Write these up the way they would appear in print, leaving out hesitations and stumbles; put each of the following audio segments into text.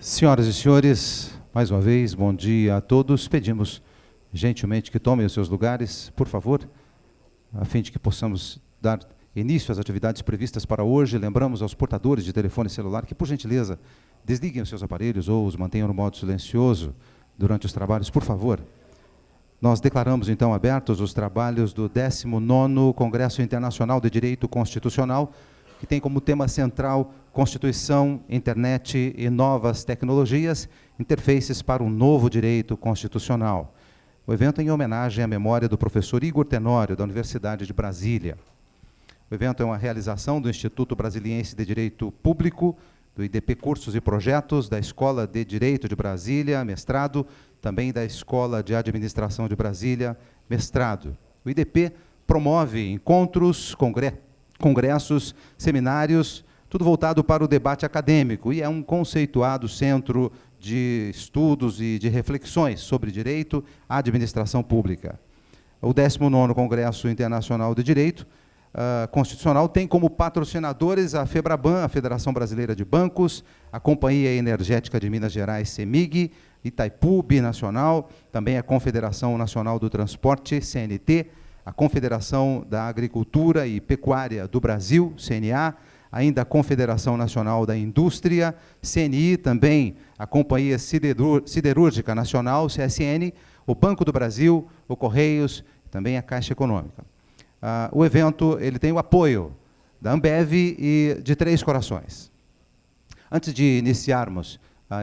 Senhoras e senhores, mais uma vez, bom dia a todos. Pedimos gentilmente que tomem os seus lugares, por favor, a fim de que possamos dar início às atividades previstas para hoje. Lembramos aos portadores de telefone celular que, por gentileza, desliguem os seus aparelhos ou os mantenham no modo silencioso durante os trabalhos, por favor. Nós declaramos, então, abertos os trabalhos do 19º Congresso Internacional de Direito Constitucional, que tem como tema central Constituição, Internet e Novas Tecnologias, interfaces para um novo direito constitucional. O evento é em homenagem à memória do professor Igor Tenório, da Universidade de Brasília. O evento é uma realização do Instituto Brasiliense de Direito Público, do IDP Cursos e Projetos, da Escola de Direito de Brasília, mestrado, também da Escola de Administração de Brasília, mestrado. O IDP promove encontros, congressos, seminários, tudo voltado para o debate acadêmico, e é um conceituado centro de estudos e de reflexões sobre direito à administração pública. O 19º Congresso Internacional de Direito Constitucional tem como patrocinadores a FEBRABAN, a Federação Brasileira de Bancos, a Companhia Energética de Minas Gerais, CEMIG, Itaipu, Binacional, também a Confederação Nacional do Transporte, CNT, a Confederação da Agricultura e Pecuária do Brasil, CNA, ainda a Confederação Nacional da Indústria, CNI, também a Companhia Siderúrgica Nacional, CSN, o Banco do Brasil, o Correios, também a Caixa Econômica. O evento ele tem o apoio da Ambev e de Três Corações. Antes de iniciarmos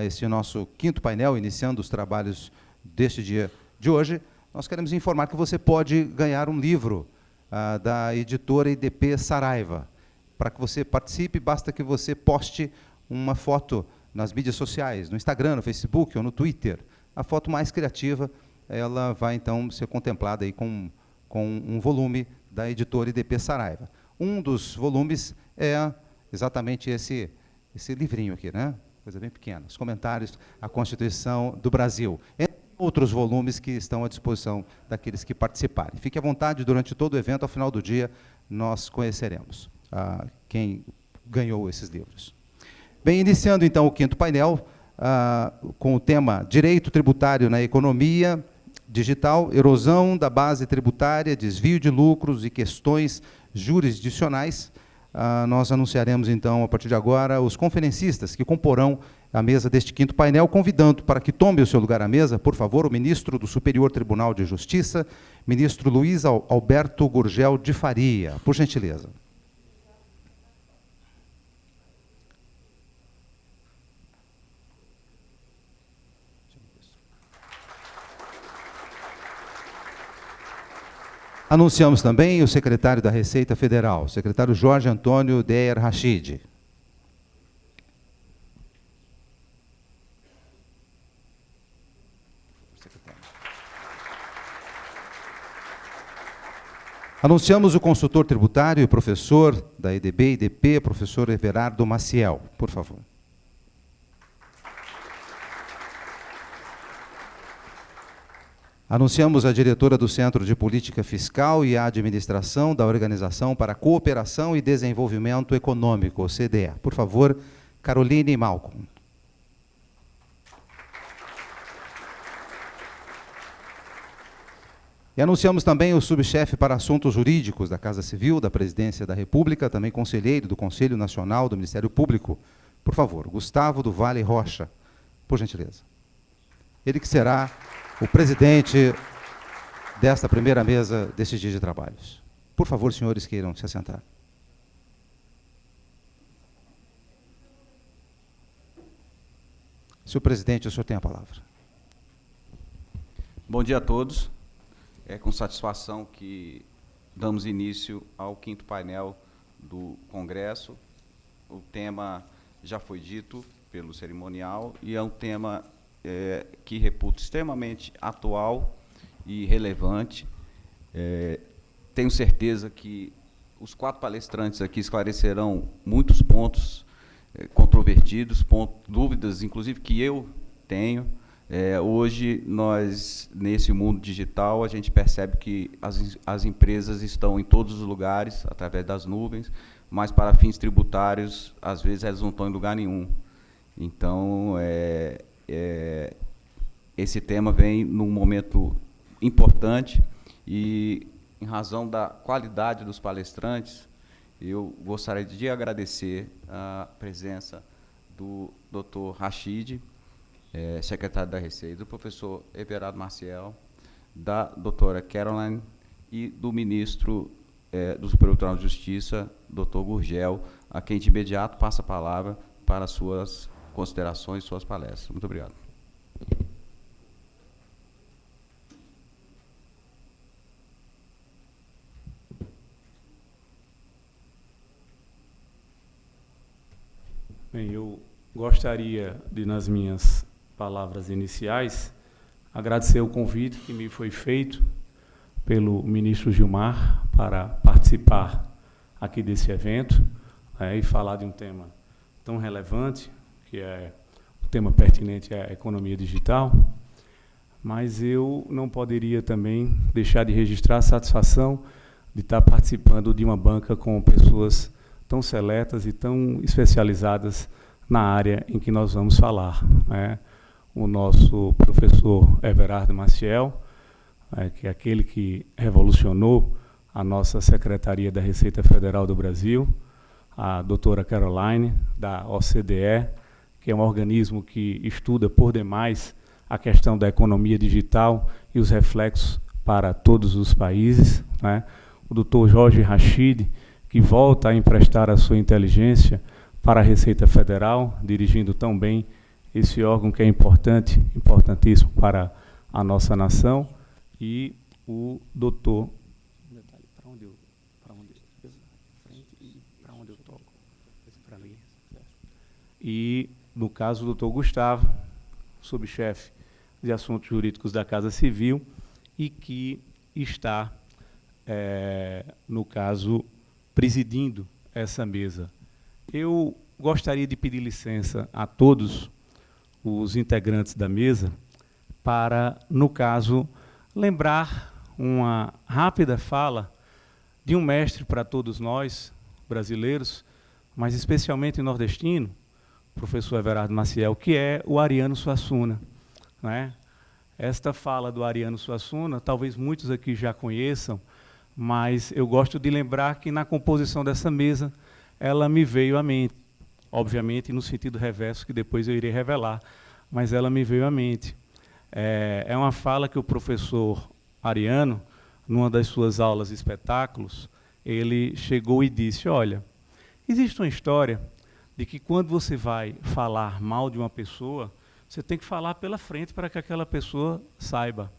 esse nosso quinto painel, iniciando os trabalhos deste dia de hoje, nós queremos informar que você pode ganhar um livro da editora IDP Saraiva. Para que você participe, basta que você poste uma foto nas mídias sociais, no Instagram, no Facebook ou no Twitter. A foto mais criativa, ela vai, então, ser contemplada aí com um volume da editora IDP Saraiva. Um dos volumes é exatamente esse livrinho aqui, né? Coisa bem pequena. Os comentários à Constituição do Brasil. Outros volumes que estão à disposição daqueles que participarem. Fique à vontade, durante todo o evento, ao final do dia, nós conheceremos quem ganhou esses livros. Bem, iniciando então o quinto painel, com o tema Direito Tributário na Economia Digital, Erosão da Base Tributária, Desvio de Lucros e Questões Jurisdicionais. Nós anunciaremos então, a partir de agora, os conferencistas que comporão a mesa deste quinto painel, convidando para que tome o seu lugar à mesa, por favor, o ministro do Superior Tribunal de Justiça, ministro Luiz Alberto Gurgel de Faria, por gentileza. Anunciamos também o secretário da Receita Federal, o secretário Jorge Antônio Deir Rachid. Anunciamos o consultor tributário e professor da EDB e IDP, professor Everardo Maciel, por favor. Anunciamos a diretora do Centro de Política Fiscal e Administração da Organização para a Cooperação e Desenvolvimento Econômico, OCDE. Por favor, Caroline Malcolm. E anunciamos também o subchefe para assuntos jurídicos da Casa Civil, da Presidência da República, também conselheiro do Conselho Nacional do Ministério Público. Por favor, Gustavo do Vale Rocha, por gentileza. Ele que será o presidente desta primeira mesa deste dia de trabalhos. Por favor, senhores, queiram se assentar. Senhor presidente, o senhor tem a palavra. Bom dia a todos. É com satisfação que damos início ao quinto painel do Congresso. O tema já foi dito pelo cerimonial e é um tema que reputo extremamente atual e relevante. Tenho certeza que os 4 palestrantes aqui esclarecerão muitos pontos controvertidos, dúvidas, inclusive, que eu tenho. Hoje, nós, nesse mundo digital, a gente percebe que as empresas estão em todos os lugares, através das nuvens, mas para fins tributários, às vezes, elas não estão em lugar nenhum. Então, esse tema vem num momento importante e, em razão da qualidade dos palestrantes, eu gostaria de agradecer a presença do Dr. Rachid, secretário da Receita, do professor Everardo Maciel, da doutora Caroline e do ministro do Superior Tribunal de Justiça, Dr. Gurgel, a quem de imediato passa a palavra para suas considerações, suas palestras. Muito obrigado. Bem, eu gostaria de, nas minhas palavras iniciais, agradecer o convite que me foi feito pelo ministro Gilmar para participar aqui desse evento, e falar de um tema tão relevante, que é o tema pertinente à economia digital, mas eu não poderia também deixar de registrar a satisfação de estar participando de uma banca com pessoas tão seletas e tão especializadas na área em que nós vamos falar, né? O nosso professor Everardo Maciel, que é aquele que revolucionou a nossa Secretaria da Receita Federal do Brasil, a doutora Caroline, da OCDE, que é um organismo que estuda por demais a questão da economia digital e os reflexos para todos os países, né? O doutor Jorge Rachid, que volta a emprestar a sua inteligência para a Receita Federal, dirigindo tão bem esse órgão que é importante, importantíssimo para a nossa nação, e o doutor... E, no caso, o doutor Gustavo, subchefe de Assuntos Jurídicos da Casa Civil, e que está, no caso, presidindo essa mesa. Eu gostaria de pedir licença a todos os integrantes da mesa para, no caso, lembrar uma rápida fala de um mestre para todos nós, brasileiros, mas especialmente nordestino, o professor Everardo Maciel, que é o Ariano Suassuna, né? Esta fala do Ariano Suassuna, talvez muitos aqui já conheçam, mas eu gosto de lembrar que na composição dessa mesa, ela me veio à mente, obviamente no sentido reverso, que depois eu irei revelar, mas ela me veio à mente. É uma fala que o professor Ariano, numa das suas aulas e espetáculos, ele chegou e disse, olha, existe uma história de que quando você vai falar mal de uma pessoa, você tem que falar pela frente para que aquela pessoa saiba.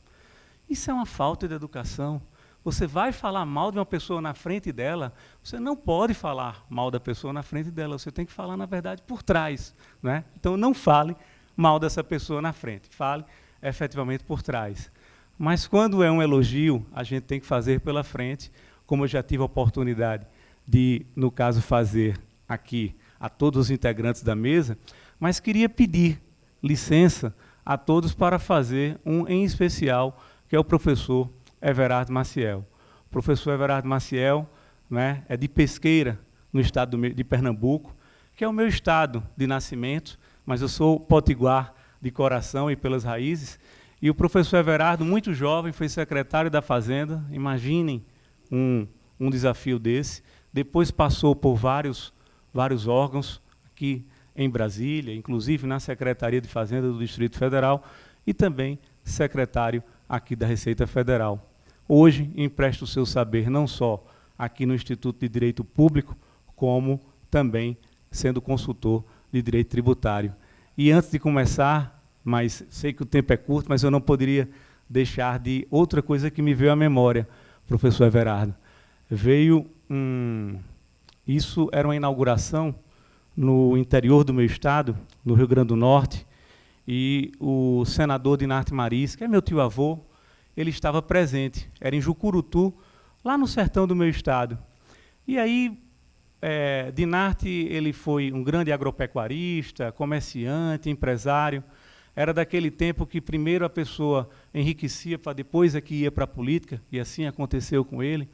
Isso é uma falta de educação. Você vai falar mal de uma pessoa na frente dela, você não pode falar mal da pessoa na frente dela, você tem que falar, na verdade, por trás, né? Então, não fale mal dessa pessoa na frente, fale efetivamente por trás. Mas, quando é um elogio, a gente tem que fazer pela frente, como eu já tive a oportunidade de, no caso, fazer aqui a todos os integrantes da mesa, mas queria pedir licença a todos para fazer um em especial, que é o professor Everardo Maciel. O professor Everardo Maciel, né, é de Pesqueira, no estado de Pernambuco, que é o meu estado de nascimento, mas eu sou potiguar de coração e pelas raízes, e o professor Everardo, muito jovem, foi secretário da Fazenda, imaginem um desafio desse, depois passou por vários órgãos aqui em Brasília, inclusive na Secretaria de Fazenda do Distrito Federal, e também secretário aqui da Receita Federal. Hoje, empresta o seu saber não só aqui no Instituto de Direito Público, como também sendo consultor de Direito Tributário. E antes de começar, mas sei que o tempo é curto, mas eu não poderia deixar de outra coisa que me veio à memória, professor Everardo. Isso era uma inauguração no interior do meu estado, no Rio Grande do Norte, e o senador Dinarte Maris, que é meu tio-avô, ele estava presente, era em Jucurutu, lá no sertão do meu estado. E aí, Dinarte, ele foi um grande agropecuarista, comerciante, empresário, era daquele tempo que primeiro a pessoa enriquecia para depois é que ia para a política, e assim aconteceu com ele,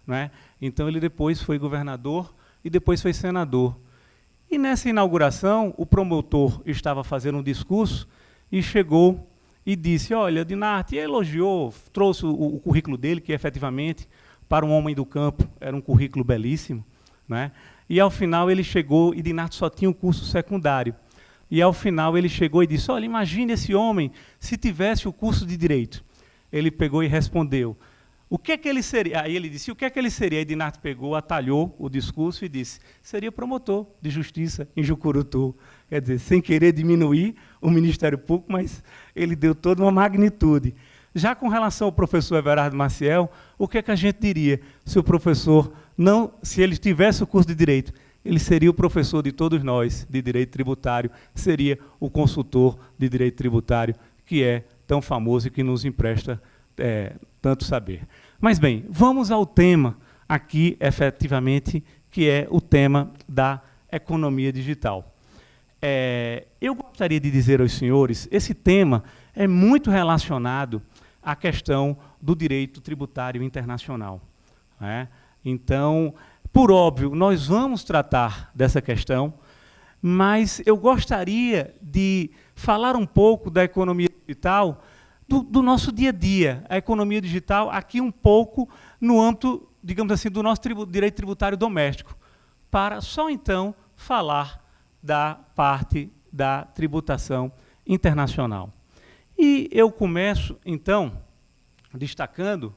né? Então ele depois foi governador e depois foi senador. E nessa inauguração, o promotor estava fazendo um discurso e chegou e disse, olha, Dinarte, elogiou, trouxe o currículo dele, que efetivamente, para um homem do campo, era um currículo belíssimo, né? E ao final ele chegou, e Dinarte só tinha um curso secundário, e ao final ele chegou e disse, olha, imagine esse homem se tivesse o curso de Direito. Ele pegou e respondeu, o que é que ele seria? Aí ele disse, o que é que ele seria? Aí Dinarte pegou, atalhou o discurso e disse, seria promotor de justiça em Jucurutu. Quer dizer, sem querer diminuir o Ministério Público, mas ele deu toda uma magnitude. Já com relação ao professor Everardo Maciel, o que é que a gente diria se o professor não, se ele tivesse o curso de Direito, ele seria o professor de todos nós de Direito Tributário, seria o consultor de Direito Tributário, que é tão famoso e que nos empresta tanto saber. Mas bem, vamos ao tema aqui, efetivamente, que é o tema da economia digital. Eu gostaria de dizer aos senhores, esse tema é muito relacionado à questão do direito tributário internacional, né? Então, por óbvio, nós vamos tratar dessa questão, mas eu gostaria de falar um pouco da economia digital do nosso dia a dia, a economia digital aqui um pouco no âmbito, digamos assim, do nosso direito tributário doméstico, para só então falar da parte da tributação internacional. E eu começo, então, destacando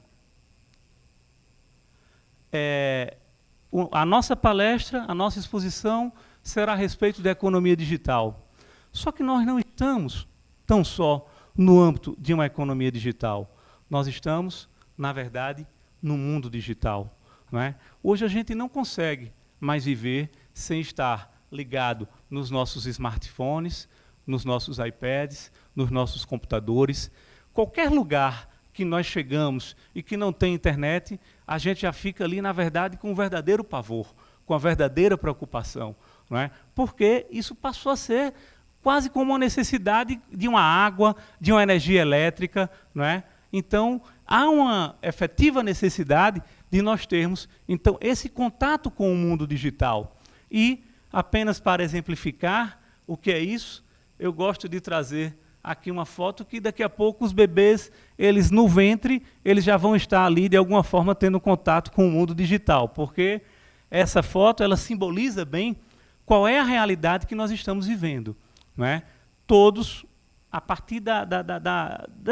a nossa palestra, a nossa exposição será a respeito da economia digital. Só que nós não estamos tão só no âmbito de uma economia digital. Nós estamos, na verdade, no mundo digital, não é? Hoje a gente não consegue mais viver sem estar ligado nos nossos smartphones, nos nossos iPads, nos nossos computadores. Qualquer lugar que nós chegamos e que não tem internet, a gente já fica ali, na verdade, com um verdadeiro pavor, com a verdadeira preocupação, não é? Porque isso passou a ser quase como uma necessidade de uma água, de uma energia elétrica, não é? Então, há uma efetiva necessidade de nós termos, então, esse contato com o mundo digital. E, apenas para exemplificar o que é isso, eu gosto de trazer aqui uma foto que daqui a pouco os bebês, eles no ventre, eles já vão estar ali, de alguma forma, tendo contato com o mundo digital, porque essa foto, ela simboliza bem qual é a realidade que nós estamos vivendo. Não é? Todos, a partir da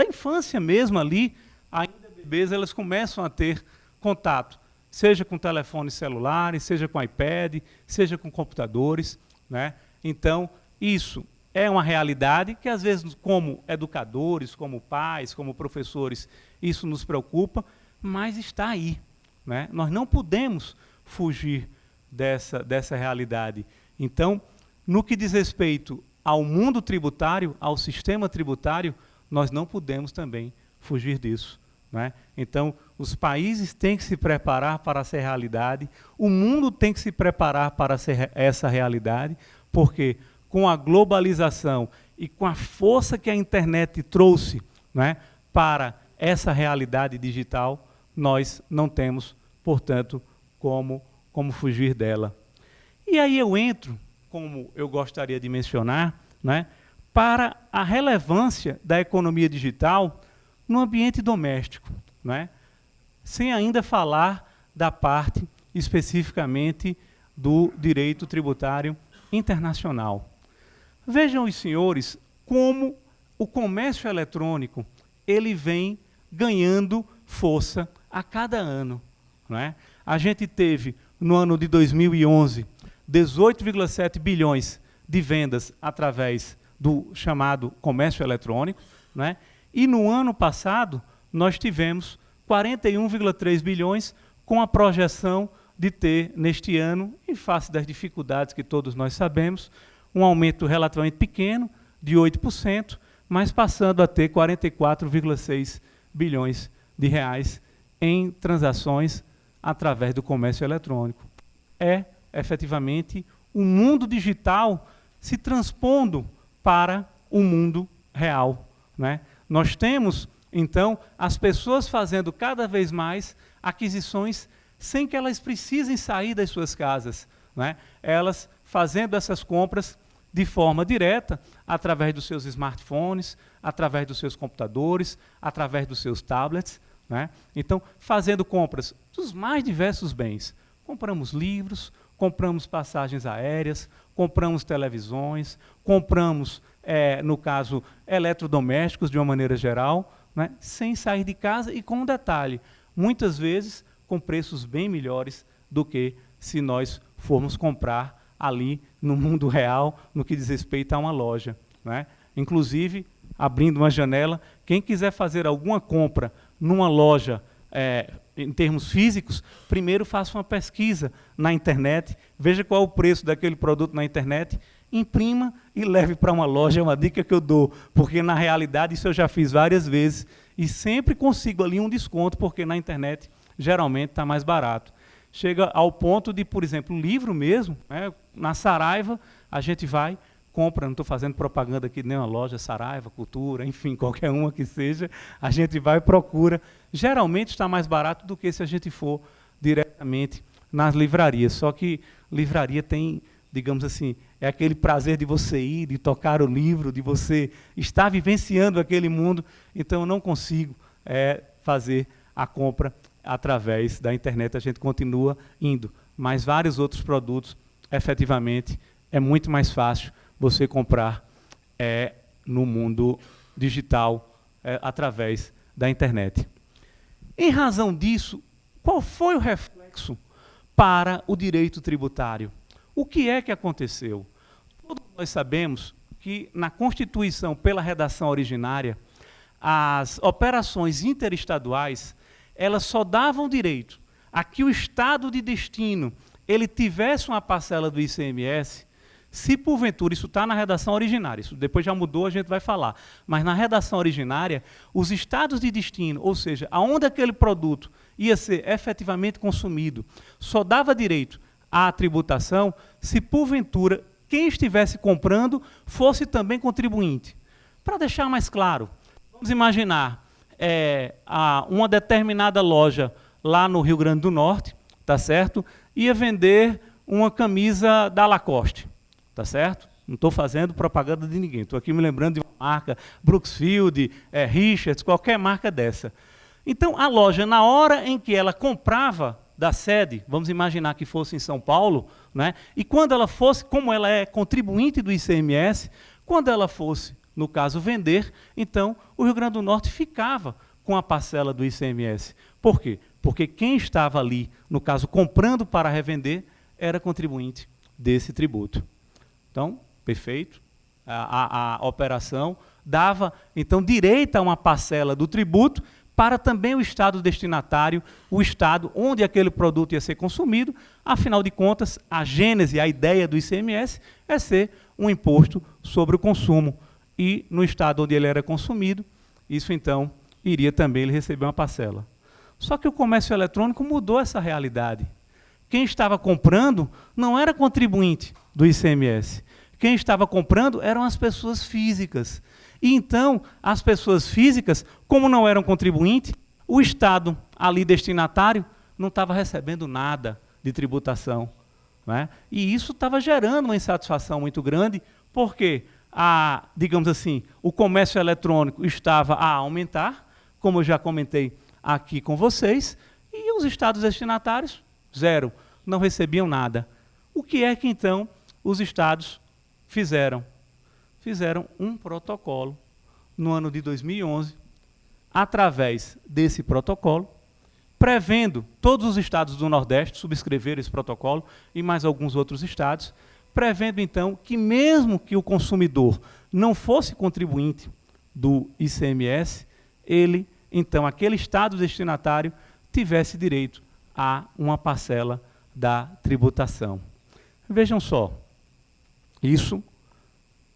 infância mesmo ali, ainda bebês, elas começam a ter contato, seja com telefones celulares, seja com iPad, seja com computadores, né? Então, isso é uma realidade que, às vezes, como educadores, como pais, como professores, isso nos preocupa, mas está aí, né? Nós não podemos fugir dessa realidade. Então, no que diz respeito ao mundo tributário, ao sistema tributário, nós não podemos também fugir disso, né? Então, os países têm que se preparar para essa realidade, o mundo tem que se preparar para essa realidade, porque com a globalização e com a força que a internet trouxe, né, para essa realidade digital, nós não temos, portanto, como fugir dela. E aí eu entro, como eu gostaria de mencionar, né, para a relevância da economia digital no ambiente doméstico, né, sem ainda falar da parte especificamente do direito tributário internacional. Vejam os senhores como o comércio eletrônico ele vem ganhando força a cada ano, não é? A gente teve, no ano de 2011, 18,7 bilhões de vendas através do chamado comércio eletrônico, né? E no ano passado, nós tivemos 41,3 bilhões, com a projeção de ter, neste ano, em face das dificuldades que todos nós sabemos, um aumento relativamente pequeno, de 8%, mas passando a ter 44,6 bilhões de reais em transações através do comércio eletrônico. É, efetivamente, o mundo digital se transpondo para o mundo real, né? Nós temos, então, as pessoas fazendo cada vez mais aquisições sem que elas precisem sair das suas casas. né, elas fazendo essas compras de forma direta, através dos seus smartphones, através dos seus computadores, através dos seus tablets, né? Então, fazendo compras dos mais diversos bens. Compramos livros, compramos passagens aéreas, compramos televisões, compramos, no caso, eletrodomésticos de uma maneira geral, né? Sem sair de casa e com um detalhe, muitas vezes com preços bem melhores do que se nós formos comprar ali no mundo real, no que diz respeito a uma loja, né? Inclusive, abrindo uma janela, quem quiser fazer alguma compra numa loja, em termos físicos, primeiro faça uma pesquisa na internet, veja qual é o preço daquele produto na internet, imprima e leve para uma loja, é uma dica que eu dou, porque na realidade isso eu já fiz várias vezes e sempre consigo ali um desconto, porque na internet geralmente está mais barato. Chega ao ponto de, por exemplo, livro mesmo, né, na Saraiva, a gente vai, compra, não estou fazendo propaganda aqui de nenhuma loja, Saraiva, Cultura, enfim, qualquer uma que seja, a gente vai e procura. Geralmente está mais barato do que se a gente for diretamente nas livrarias. Só que livraria tem, digamos assim, é aquele prazer de você ir, de tocar o livro, de você estar vivenciando aquele mundo. Então, eu não consigo fazer a compra através da internet, a gente continua indo. Mas vários outros produtos, efetivamente, é muito mais fácil você comprar no mundo digital, através da internet. Em razão disso, qual foi o reflexo para o direito tributário? O que é que aconteceu? Todos nós sabemos que, na Constituição, pela redação originária, as operações interestaduais, elas só davam direito a que o estado de destino ele tivesse uma parcela do ICMS, se porventura, isso está na redação originária, isso depois já mudou, a gente vai falar, mas na redação originária, os estados de destino, ou seja, aonde aquele produto ia ser efetivamente consumido, só dava direito à tributação se porventura quem estivesse comprando fosse também contribuinte. Para deixar mais claro, vamos imaginar uma determinada loja lá no Rio Grande do Norte, tá certo? Ia vender uma camisa da Lacoste, tá certo? Não estou fazendo propaganda de ninguém, estou aqui me lembrando de uma marca, Brooksfield, Richards, qualquer marca dessa. Então, a loja, na hora em que ela comprava da sede, vamos imaginar que fosse em São Paulo, né? E quando ela fosse, como ela é contribuinte do ICMS, quando ela fosse, no caso, vender, então o Rio Grande do Norte ficava com a parcela do ICMS. Por quê? Porque quem estava ali, no caso, comprando para revender, era contribuinte desse tributo. Então, perfeito, a operação dava, então, direito a uma parcela do tributo para também o estado destinatário, o estado onde aquele produto ia ser consumido. Afinal de contas, a gênese, a ideia do ICMS é ser um imposto sobre o consumo. E no estado onde ele era consumido, isso então iria também ele receber uma parcela. Só que o comércio eletrônico mudou essa realidade. Quem estava comprando não era contribuinte do ICMS. Quem estava comprando eram as pessoas físicas. E então, as pessoas físicas, como não eram contribuintes, o Estado ali destinatário não estava recebendo nada de tributação, né? E isso estava gerando uma insatisfação muito grande, porque, digamos assim, o comércio eletrônico estava a aumentar, como eu já comentei aqui com vocês, e os estados destinatários, zero, não recebiam nada. O que é que, então, os estados fizeram? Fizeram um protocolo no ano de 2011, através desse protocolo, prevendo todos os estados do Nordeste subscrever esse protocolo e mais alguns outros estados, prevendo então que mesmo que o consumidor não fosse contribuinte do ICMS, ele, então, aquele estado destinatário tivesse direito a uma parcela da tributação. Vejam só, isso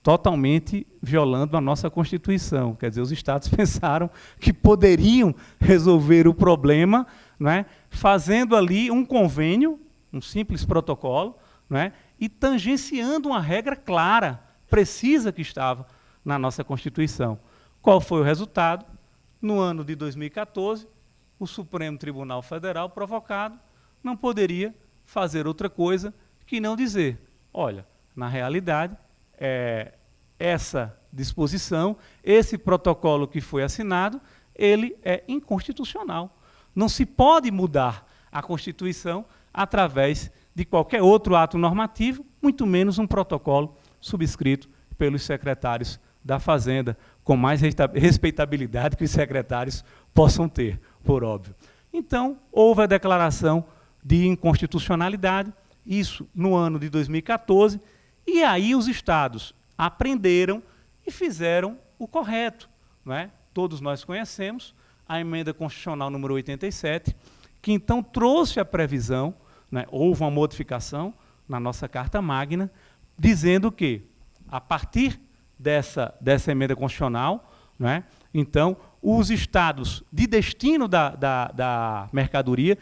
totalmente violando a nossa Constituição. Quer dizer, os estados pensaram que poderiam resolver o problema, né, fazendo ali um convênio, um simples protocolo, né, e tangenciando uma regra clara, precisa que estava na nossa Constituição. Qual foi o resultado? No ano de 2014, o Supremo Tribunal Federal, provocado, não poderia fazer outra coisa que não dizer, olha, na realidade, essa disposição, esse protocolo que foi assinado, ele é inconstitucional. Não se pode mudar a Constituição através de qualquer outro ato normativo, muito menos um protocolo subscrito pelos secretários da Fazenda, com mais respeitabilidade que os secretários possam ter, por óbvio. Então, houve a declaração de inconstitucionalidade, isso no ano de 2014, e aí os estados aprenderam e fizeram o correto, não é? Todos nós conhecemos a emenda constitucional número 87, que então trouxe a previsão, né, houve uma modificação na nossa Carta Magna, dizendo que, a partir dessa emenda constitucional, né, então, os estados de destino da mercadoria,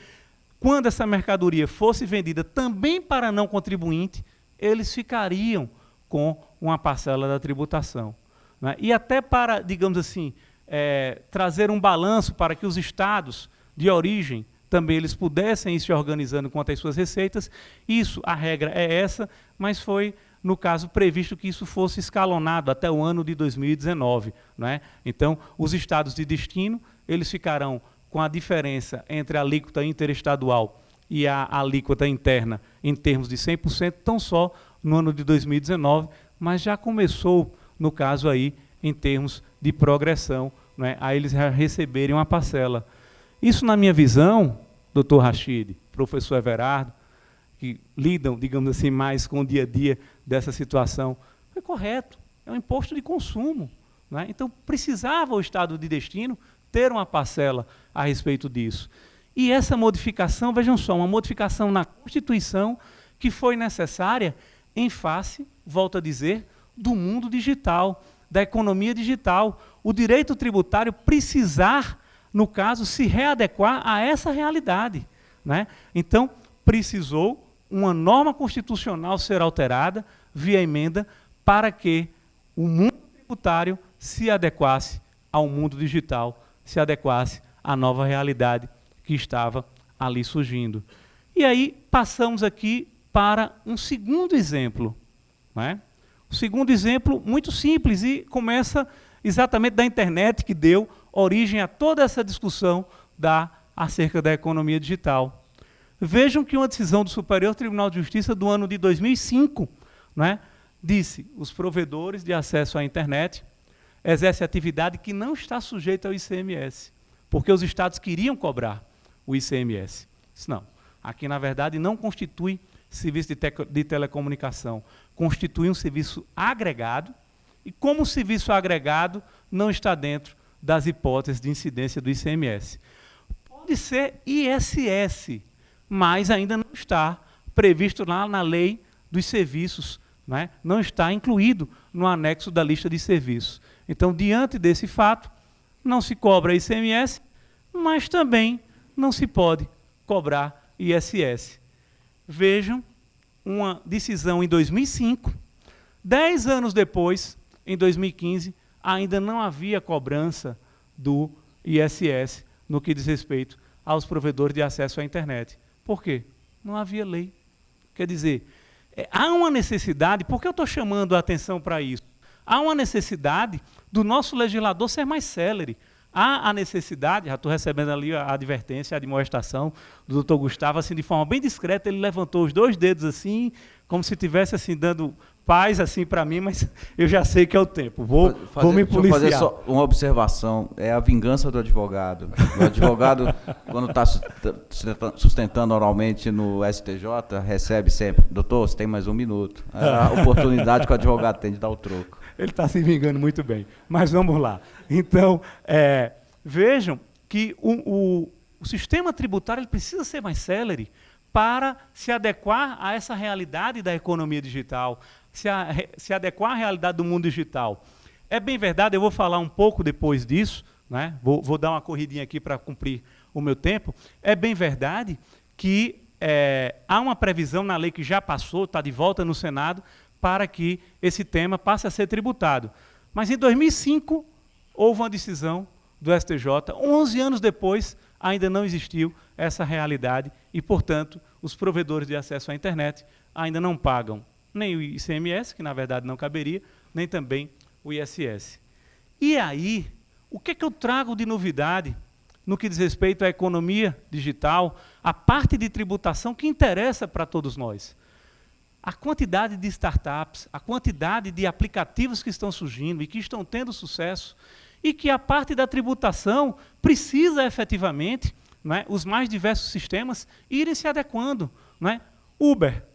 quando essa mercadoria fosse vendida também para não contribuinte, eles ficariam com uma parcela da tributação, né? E até para, digamos assim, trazer um balanço para que os estados de origem também eles pudessem ir se organizando quanto às suas receitas, isso, a regra é essa, mas foi, no caso, previsto que isso fosse escalonado até o ano de 2019. Né? Então, os estados de destino, eles ficarão com a diferença entre a alíquota interestadual e a alíquota interna em termos de 100%, tão só no ano de 2019, mas já começou, no caso aí, em termos de progressão, né, a eles receberem uma parcela. Isso, na minha visão, doutor Rachid, professor Everardo, que lidam, digamos assim, mais com o dia a dia dessa situação, foi correto, é um imposto de consumo. Né? Então, precisava o Estado de destino ter uma parcela a respeito disso. E essa modificação, vejam só, uma modificação na Constituição que foi necessária em face, volto a dizer, do mundo digital, da economia digital. O direito tributário precisar, no caso, se readequar a essa realidade. Né? Então, precisou uma norma constitucional ser alterada via emenda para que o mundo tributário se adequasse ao mundo digital, se adequasse à nova realidade que estava ali surgindo. E aí passamos aqui para um segundo exemplo. Né? O segundo exemplo, muito simples, e começa exatamente da internet, que deu origem a toda essa discussão acerca da economia digital. Vejam que uma decisão do Superior Tribunal de Justiça do ano de 2005, né, disse: os provedores de acesso à internet exercem atividade que não está sujeita ao ICMS, porque os estados queriam cobrar o ICMS. Disse, não, aqui na verdade não constitui serviço de telecomunicação, constitui um serviço agregado, e como serviço agregado não está dentro das hipóteses de incidência do ICMS. Pode ser ISS, mas ainda não está previsto lá na lei dos serviços, né? Não está incluído no anexo da lista de serviços. Então, diante desse fato, não se cobra ICMS, mas também não se pode cobrar ISS. Vejam, uma decisão em 2005, 10 anos depois, em 2015, ainda não havia cobrança do ISS no que diz respeito aos provedores de acesso à internet. Por quê? Não havia lei. Quer dizer, há uma necessidade, por que eu estou chamando a atenção para isso? Há uma necessidade do nosso legislador ser mais célere. Há a necessidade, já estou recebendo ali a advertência, a admoestação do doutor Gustavo, assim, de forma bem discreta, ele levantou os 2 dedos assim, como se estivesse assim, dando paz assim, para mim, mas eu já sei que é o tempo. Vou me policiar. Deixa eu fazer só uma observação, é a vingança do advogado. O advogado, quando está sustentando oralmente no STJ, recebe sempre: doutor, você tem mais 1 minuto. A oportunidade que o advogado tem de dar o troco. Ele está se vingando muito bem, mas vamos lá. Então, vejam que o sistema tributário ele precisa ser mais célere para se adequar a essa realidade da economia digital, se adequar à realidade do mundo digital. É bem verdade, eu vou falar um pouco depois disso, né? Vou dar uma corridinha aqui para cumprir o meu tempo. É bem verdade que há uma previsão na lei que já passou, está de volta no Senado, para que esse tema passe a ser tributado. Mas em 2005, houve uma decisão do STJ, 11 anos depois, ainda não existiu essa realidade e, portanto, os provedores de acesso à internet ainda não pagam nem o ICMS, que na verdade não caberia, nem também o ISS. E aí, o que eu trago de novidade no que diz respeito à economia digital, a parte de tributação que interessa para todos nós? A quantidade de startups, a quantidade de aplicativos que estão surgindo e que estão tendo sucesso, e que a parte da tributação precisa efetivamente, não é, os mais diversos sistemas irem se adequando. Não é? Uber.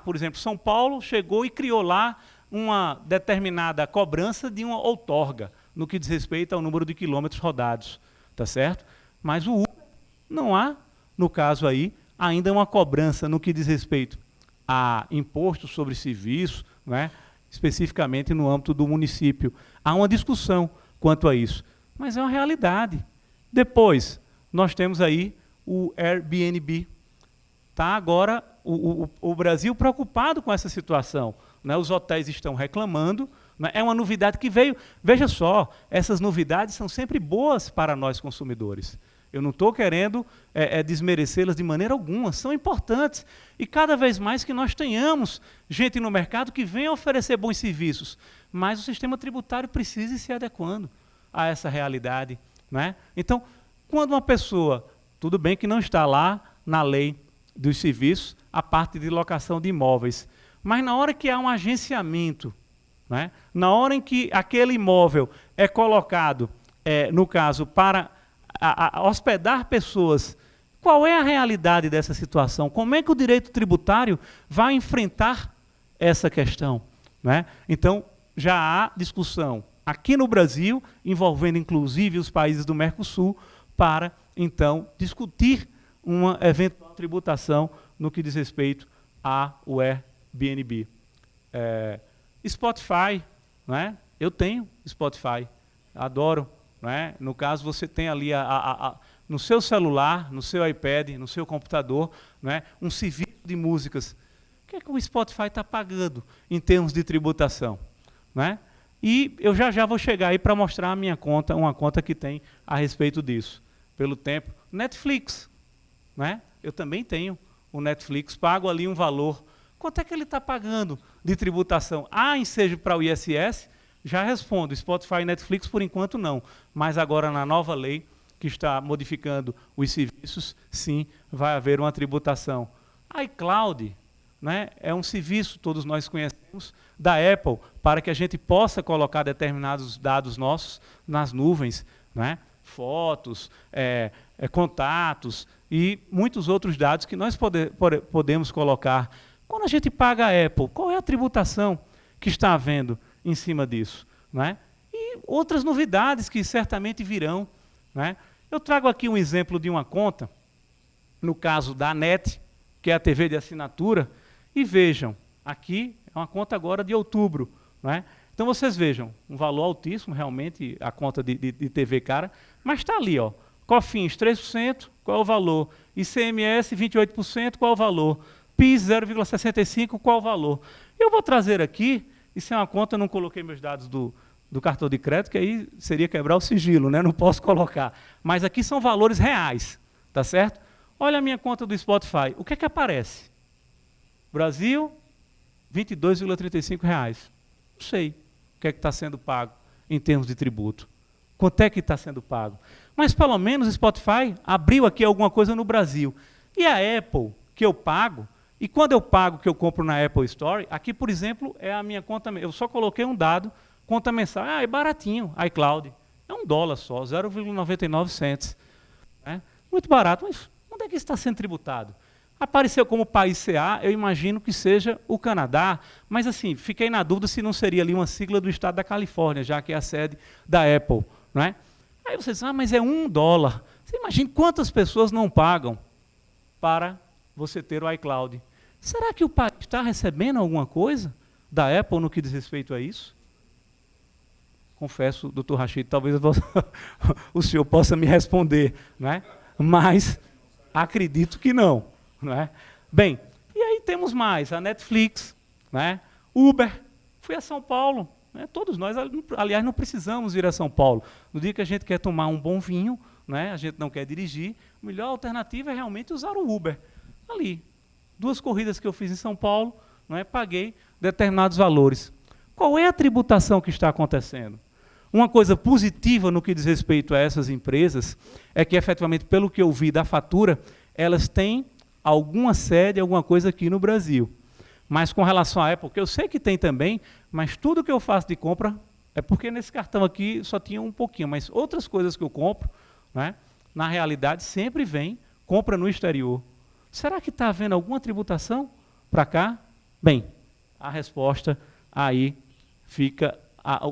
Por exemplo, São Paulo chegou e criou lá uma determinada cobrança de uma outorga, no que diz respeito ao número de quilômetros rodados. Tá certo? Mas o Uber não há, no caso aí, ainda uma cobrança no que diz respeito a imposto sobre serviço, não é? Especificamente no âmbito do município. Há uma discussão quanto a isso, mas é uma realidade. Depois, nós temos aí o Airbnb. Está agora o Brasil preocupado com essa situação. Né? Os hotéis estão reclamando, né? É uma novidade que veio. Veja só, essas novidades são sempre boas para nós consumidores. Eu não estou querendo desmerecê-las de maneira alguma, são importantes. E cada vez mais que nós tenhamos gente no mercado que venha oferecer bons serviços, mas o sistema tributário precisa ir se adequando a essa realidade. Né? Então, quando uma pessoa, tudo bem que não está lá na lei dos serviços, a parte de locação de imóveis, mas na hora que há um agenciamento, né? Na hora em que aquele imóvel é colocado, no caso, para hospedar pessoas, qual é a realidade dessa situação? Como é que o direito tributário vai enfrentar essa questão? Né? Então, já há discussão aqui no Brasil, envolvendo inclusive os países do Mercosul, para, então, discutir uma eventual tributação no que diz respeito ao Airbnb. Spotify, né? Eu tenho Spotify, adoro. Né? No caso, você tem ali no seu celular, no seu iPad, no seu computador, né? Um serviço de músicas. O que é que o Spotify está pagando em termos de tributação? Né? E eu já vou chegar aí para mostrar a minha conta, uma conta que tem a respeito disso. Pelo tempo, Netflix. Né? Eu também tenho o Netflix, pago ali um valor. Quanto é que ele está pagando de tributação? Ensejo para o ISS? Já respondo, Spotify e Netflix por enquanto não, mas agora na nova lei que está modificando os serviços, sim, vai haver uma tributação. iCloud, né, é um serviço, todos nós conhecemos, da Apple, para que a gente possa colocar determinados dados nossos nas nuvens, né, fotos, contatos e muitos outros dados que nós podemos colocar. Quando a gente paga a Apple, qual é a tributação que está havendo em cima disso? Né? E outras novidades que certamente virão. Né? Eu trago aqui um exemplo de uma conta, no caso da ANET, que é a TV de assinatura, e vejam, aqui é uma conta agora de outubro. Né? Então vocês vejam, um valor altíssimo, realmente, a conta de TV cara, mas está ali, ó, COFINS 3%, qual é o valor? ICMS 28%, qual é o valor? PIS 0,65%, qual o valor? Eu vou trazer aqui, isso é uma conta, eu não coloquei meus dados do cartão de crédito, que aí seria quebrar o sigilo, né? Não posso colocar. Mas aqui são valores reais, tá certo? Olha a minha conta do Spotify, o que é que aparece? Brasil, R$ 22,35. Não sei o que é que está sendo pago em termos de tributo. Quanto é que está sendo pago? Mas pelo menos o Spotify abriu aqui alguma coisa no Brasil. E a Apple, que eu pago, e quando eu pago que eu compro na Apple Store, aqui, por exemplo, é a minha conta, eu só coloquei um dado, conta mensal, é baratinho, iCloud, é $1 só, 0,99 cents. Né? Muito barato, mas onde é que isso está sendo tributado? Apareceu como país CA, eu imagino que seja o Canadá, mas assim, fiquei na dúvida se não seria ali uma sigla do estado da Califórnia, já que é a sede da Apple. Não é? Aí você diz, mas é $1. Você imagina quantas pessoas não pagam para você ter o iCloud. Será que o país está recebendo alguma coisa da Apple no que diz respeito a isso? Confesso, doutor Rachid, talvez o senhor possa me responder, né? Mas acredito que não. Né? Bem, e aí temos mais, a Netflix, né? Uber, fui a São Paulo, né? Todos nós, aliás, não precisamos ir a São Paulo. No dia que a gente quer tomar um bom vinho, né? A gente não quer dirigir, a melhor alternativa é realmente usar o Uber. Ali, 2 corridas que eu fiz em São Paulo, não é, paguei determinados valores. Qual é a tributação que está acontecendo? Uma coisa positiva no que diz respeito a essas empresas é que, efetivamente, pelo que eu vi da fatura, elas têm alguma sede, alguma coisa aqui no Brasil. Mas com relação à Apple, que eu sei que tem também, mas tudo que eu faço de compra é porque nesse cartão aqui só tinha um pouquinho, mas outras coisas que eu compro, né, na realidade, sempre vem compra no exterior. Será que está havendo alguma tributação para cá? Bem, a resposta aí fica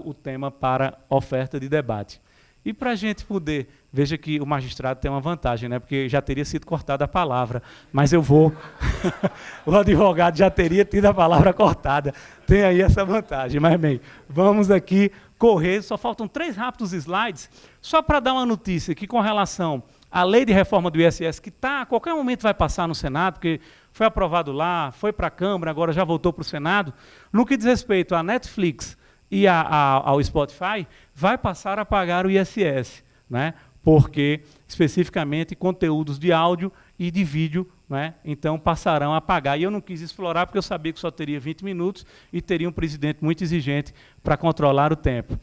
o tema para oferta de debate. E para a gente poder, veja que o magistrado tem uma vantagem, né? Porque já teria sido cortada a palavra, mas eu vou, o advogado já teria tido a palavra cortada, tem aí essa vantagem. Mas bem, vamos aqui correr, só faltam 3 rápidos slides, só para dar uma notícia que com relação à lei de reforma do ISS, que a qualquer momento vai passar no Senado, porque foi aprovado lá, foi para a Câmara, agora já voltou para o Senado, no que diz respeito à Netflix e ao Spotify, vai passar a pagar o ISS, né? Porque, especificamente, conteúdos de áudio e de vídeo, né? Então passarão a pagar. E eu não quis explorar, porque eu sabia que só teria 20 minutos e teria um presidente muito exigente para controlar o tempo.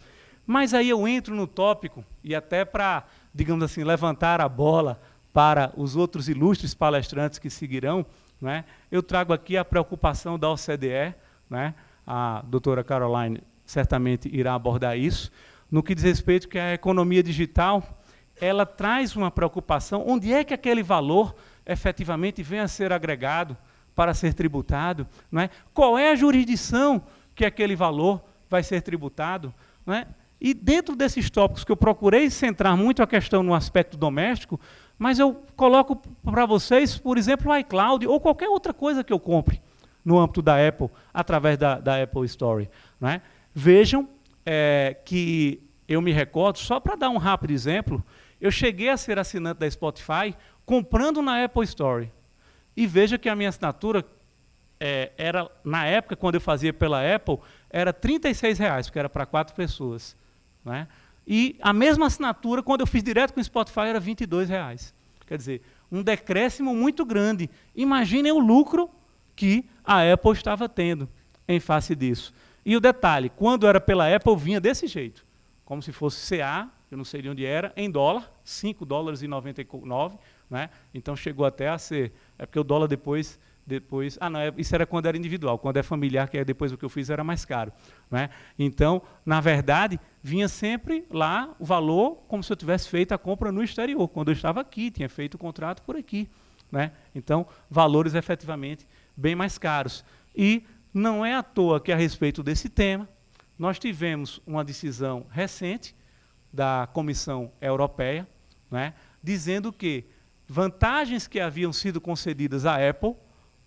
Mas aí eu entro no tópico, e até para, digamos assim, levantar a bola para os outros ilustres palestrantes que seguirão, né? Eu trago aqui a preocupação da OCDE, né? A doutora Caroline certamente irá abordar isso, no que diz respeito que a economia digital, ela traz uma preocupação, onde é que aquele valor efetivamente vem a ser agregado para ser tributado, não é? Qual é a jurisdição que aquele valor vai ser tributado, não é? E dentro desses tópicos que eu procurei centrar muito a questão no aspecto doméstico, mas eu coloco para vocês, por exemplo, o iCloud ou qualquer outra coisa que eu compre no âmbito da Apple, através da Apple Store, não é? Vejam que eu me recordo, só para dar um rápido exemplo, eu cheguei a ser assinante da Spotify comprando na Apple Store. E veja que a minha assinatura era, na época, quando eu fazia pela Apple, era R$ 36,00, porque era para 4 pessoas. Né? E a mesma assinatura, quando eu fiz direto com o Spotify, era R$ 22,00. Quer dizer, um decréscimo muito grande. Imaginem o lucro que a Apple estava tendo em face disso. E o detalhe, quando era pela Apple, vinha desse jeito, como se fosse CA, eu não sei de onde era, em dólar, $5,99, né? Então chegou até a ser, porque o dólar depois não, isso era quando era individual, quando é familiar, que é depois o que eu fiz era mais caro, né? Então, na verdade, vinha sempre lá o valor como se eu tivesse feito a compra no exterior, quando eu estava aqui, tinha feito o contrato por aqui, né? Então, valores efetivamente bem mais caros. E não é à toa que, a respeito desse tema, nós tivemos uma decisão recente da Comissão Europeia, né, dizendo que vantagens que haviam sido concedidas à Apple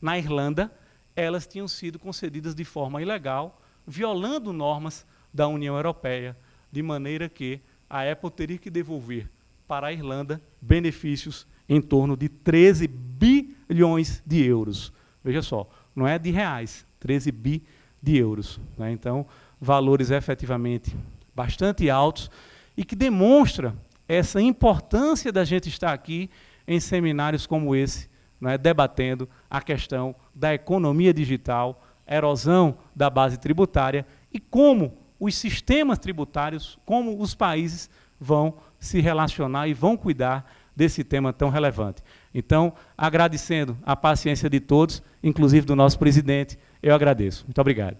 na Irlanda, elas tinham sido concedidas de forma ilegal, violando normas da União Europeia, de maneira que a Apple teria que devolver para a Irlanda benefícios em torno de 13 bilhões de euros. Veja só, não é de reais, 13 bi de euros. Né? Então, valores efetivamente bastante altos e que demonstra essa importância da gente estar aqui em seminários como esse, né, debatendo a questão da economia digital, erosão da base tributária e como os sistemas tributários, como os países vão se relacionar e vão cuidar desse tema tão relevante. Então, agradecendo a paciência de todos, inclusive do nosso presidente, eu agradeço. Muito obrigado.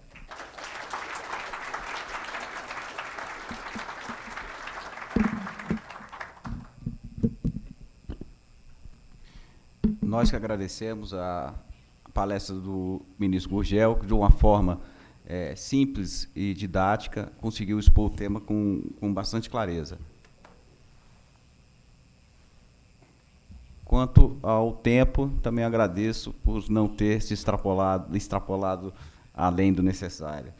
Nós que agradecemos a palestra do ministro Gurgel, que de uma forma simples e didática conseguiu expor o tema com bastante clareza. Quanto ao tempo, também agradeço por não ter se extrapolado além do necessário.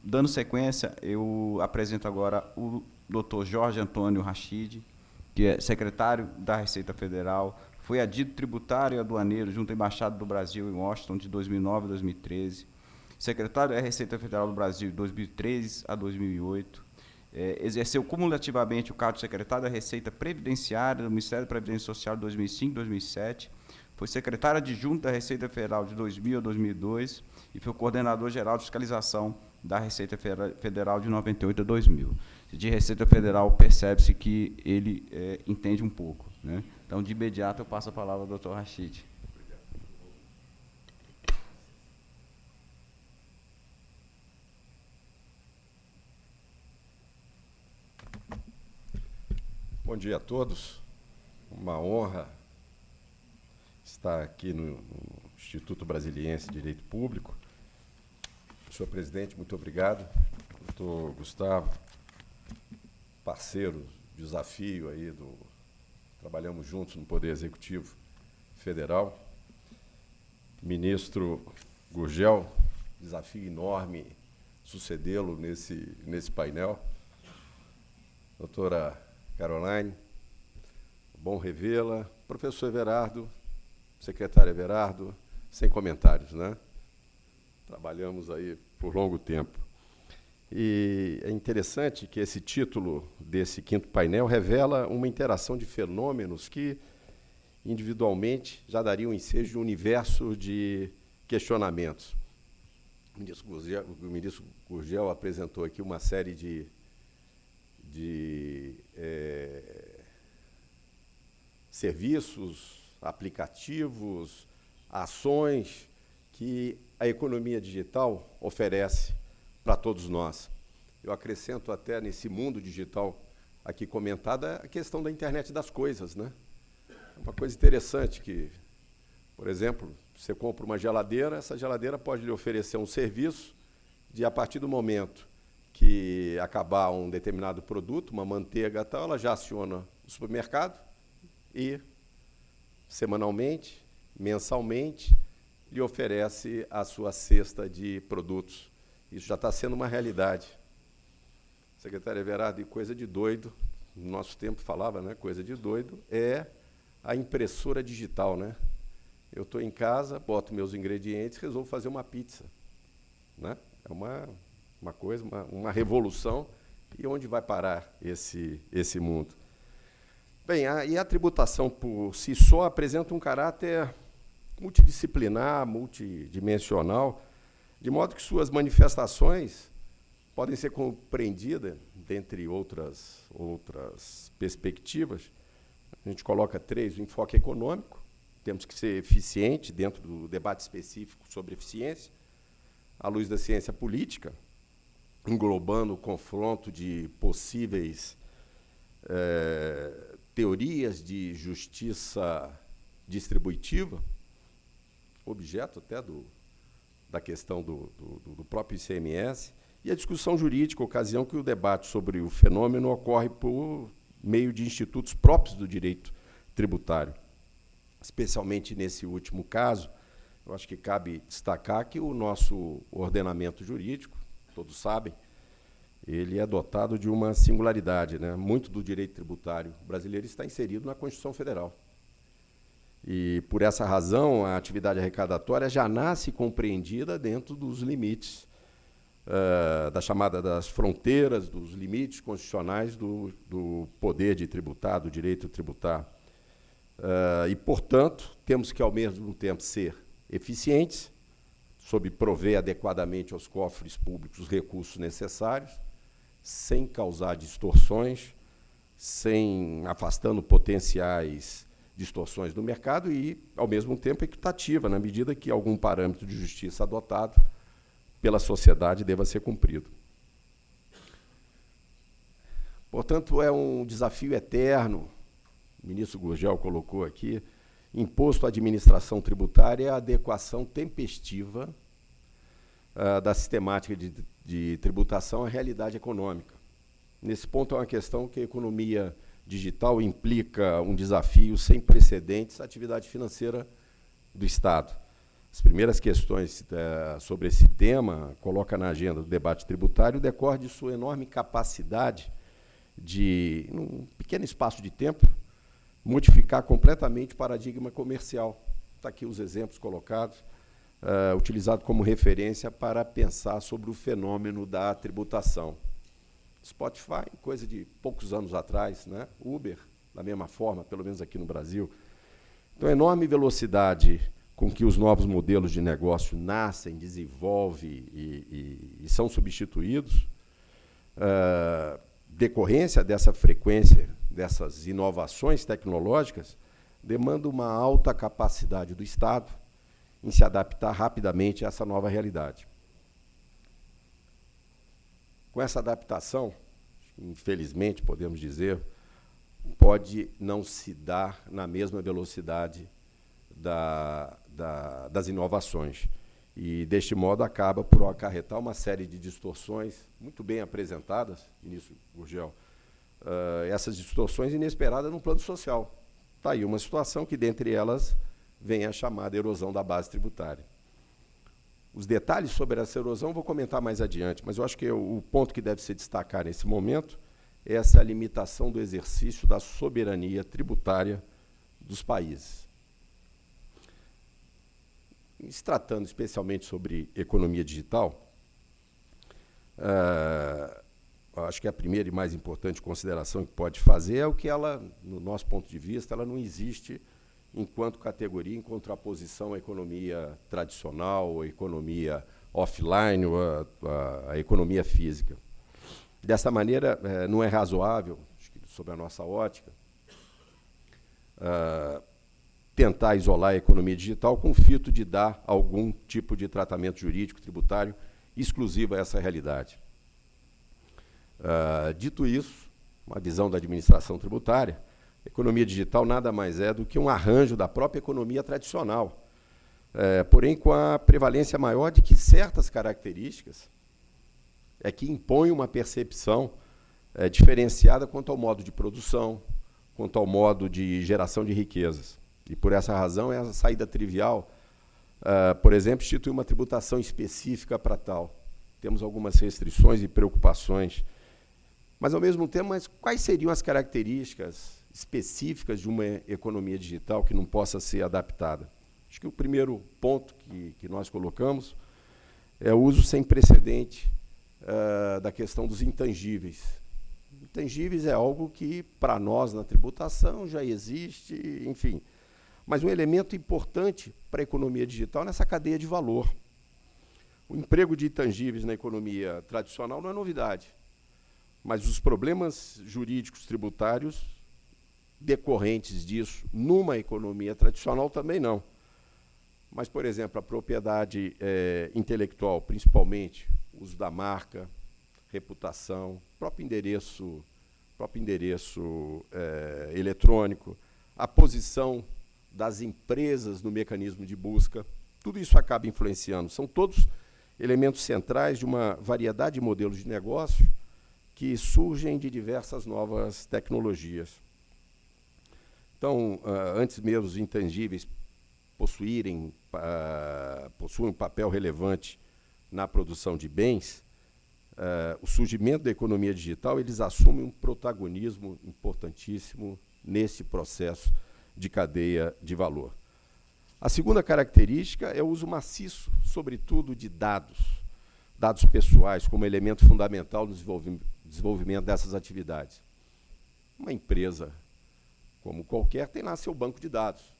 Dando sequência, eu apresento agora o Dr. Jorge Antônio Rachid, que é secretário da Receita Federal, foi adito tributário e aduaneiro junto à Embaixada do Brasil em Washington de 2009 a 2013, secretário da Receita Federal do Brasil de 2003 a 2008, exerceu cumulativamente o cargo de secretário da Receita Previdenciária do Ministério da Previdência Social de 2005 a 2007, Foi secretário adjunto da Receita Federal de 2000 a 2002 e foi coordenador geral de fiscalização da Receita Federal de 98 a 2000. De Receita Federal, percebe-se que ele entende um pouco, né? Então, de imediato, eu passo a palavra ao doutor Rachid. Bom dia a todos. Uma honra estar aqui no Instituto Brasiliense de Direito Público. Senhor presidente, muito obrigado. Doutor Gustavo, parceiro, desafio aí trabalhamos juntos no Poder Executivo Federal. Ministro Gurgel, desafio enorme sucedê-lo nesse painel. Doutora Caroline, bom revê-la. Professor Everardo, secretário Everardo, sem comentários, né? Trabalhamos aí por longo tempo. E é interessante que esse título desse quinto painel revela uma interação de fenômenos que, individualmente, já dariam ensejo de um universo de questionamentos. O ministro Gurgel apresentou aqui uma série de serviços, aplicativos, ações que a economia digital oferece para todos nós. Eu acrescento até nesse mundo digital aqui comentada a questão da internet das coisas, né? Uma coisa interessante que, por exemplo, você compra uma geladeira, essa geladeira pode lhe oferecer um serviço de, a partir do momento que acabar um determinado produto, uma manteiga tal, ela já aciona o supermercado e, semanalmente, mensalmente, lhe oferece a sua cesta de produtos. Isso já está sendo uma realidade. Secretário Everardo, e coisa de doido, no nosso tempo falava, né, coisa de doido, é a impressora digital, né? Eu estou em casa, boto meus ingredientes, resolvo fazer uma pizza, né? É uma coisa, uma revolução. E onde vai parar esse mundo? Bem, e a tributação por si só apresenta um caráter multidisciplinar, multidimensional, de modo que suas manifestações podem ser compreendidas, dentre outras perspectivas. A gente coloca 3, o enfoque econômico, temos que ser eficiente dentro do debate específico sobre eficiência, à luz da ciência política, englobando o confronto de possíveis teorias de justiça distributiva, objeto até da questão do próprio ICMS, e a discussão jurídica, ocasião que o debate sobre o fenômeno ocorre por meio de institutos próprios do direito tributário. Especialmente nesse último caso, eu acho que cabe destacar que o nosso ordenamento jurídico, todos sabem, ele é dotado de uma singularidade, né? Muito do direito tributário brasileiro está inserido na Constituição Federal. E, por essa razão, a atividade arrecadatória já nasce compreendida dentro dos limites das fronteiras, dos limites constitucionais do poder de tributar, do direito de tributar. E, portanto, temos que, ao mesmo tempo, ser eficientes, sob prover adequadamente aos cofres públicos os recursos necessários, sem causar distorções, sem afastando potenciais distorções do mercado e, ao mesmo tempo, equitativa, na medida que algum parâmetro de justiça adotado pela sociedade deva ser cumprido. Portanto, é um desafio eterno, o ministro Gurgel colocou aqui, imposto à administração tributária é a adequação tempestiva da sistemática de tributação à realidade econômica. Nesse ponto, é uma questão que a economia digital implica um desafio sem precedentes à atividade financeira do Estado. As primeiras questões sobre esse tema, coloca na agenda do debate tributário, decorre de sua enorme capacidade de, num pequeno espaço de tempo, modificar completamente o paradigma comercial. Está aqui os exemplos colocados, utilizado como referência para pensar sobre o fenômeno da tributação. Spotify, coisa de poucos anos atrás, né? Uber, da mesma forma, pelo menos aqui no Brasil. Então, a enorme velocidade com que os novos modelos de negócio nascem, desenvolvem e são substituídos, decorrência dessa frequência, dessas inovações tecnológicas, demanda uma alta capacidade do Estado em se adaptar rapidamente a essa nova realidade. Com essa adaptação, infelizmente, podemos dizer, pode não se dar na mesma velocidade das inovações. E, deste modo, acaba por acarretar uma série de distorções muito bem apresentadas, Ministro Gurgel, essas distorções inesperadas no plano social. Está aí uma situação que, dentre elas, vem a chamada erosão da base tributária. Os detalhes sobre essa erosão eu vou comentar mais adiante, mas eu acho que o ponto que deve se destacar nesse momento é essa limitação do exercício da soberania tributária dos países. Se tratando especialmente sobre economia digital, acho que a primeira e mais importante consideração que pode fazer é o que ela, no nosso ponto de vista, ela não existe enquanto categoria em contraposição à economia tradicional, à economia offline, ou à economia física. Dessa maneira, não é razoável, sob a nossa ótica, tentar isolar a economia digital com o fito de dar algum tipo de tratamento jurídico, tributário, exclusivo a essa realidade. Dito isso, uma visão da administração tributária, a economia digital nada mais é do que um arranjo da própria economia tradicional, porém com a prevalência maior de que certas características que impõem uma percepção diferenciada quanto ao modo de produção, quanto ao modo de geração de riquezas. E, por essa razão, é a saída trivial, por exemplo, instituir uma tributação específica para tal. Temos algumas restrições e preocupações. Mas, ao mesmo tempo, quais seriam as características específicas de uma economia digital que não possa ser adaptada? Acho que o primeiro ponto que nós colocamos é o uso sem precedente da questão dos intangíveis. Intangíveis é algo que, para nós, na tributação, já existe, enfim. Mas um elemento importante para a economia digital nessa cadeia de valor. O emprego de intangíveis na economia tradicional não é novidade, mas os problemas jurídicos tributários decorrentes disso numa economia tradicional também não. Mas, por exemplo, a propriedade intelectual, principalmente, o uso da marca, reputação, próprio endereço eletrônico, a posição das empresas no mecanismo de busca, tudo isso acaba influenciando. São todos elementos centrais de uma variedade de modelos de negócio que surgem de diversas novas tecnologias. Então, antes mesmo os intangíveis possuem um papel relevante na produção de bens, o surgimento da economia digital, eles assumem um protagonismo importantíssimo nesse processo de cadeia de valor. A segunda característica é o uso maciço, sobretudo, de dados pessoais, como elemento fundamental no desenvolvimento dessas atividades. Uma empresa, como qualquer, tem lá seu banco de dados.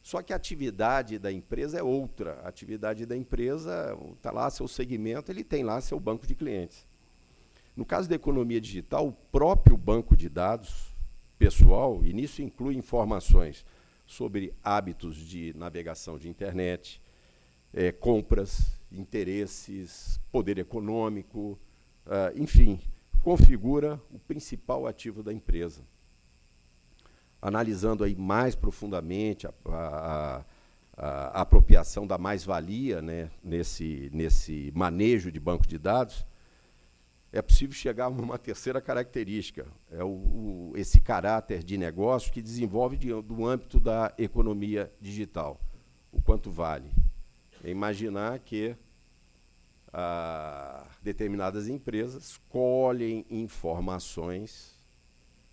Só que a atividade da empresa é outra. A atividade da empresa está lá, seu segmento, ele tem lá seu banco de clientes. No caso da economia digital, o próprio banco de dados pessoal, e nisso inclui informações sobre hábitos de navegação de internet, compras, interesses, poder econômico, enfim, configura o principal ativo da empresa. Analisando aí mais profundamente a apropriação da mais-valia, né, nesse manejo de banco de dados, é possível chegar a uma terceira característica, esse caráter de negócio que desenvolve do âmbito da economia digital. O quanto vale? É imaginar que determinadas empresas colhem informações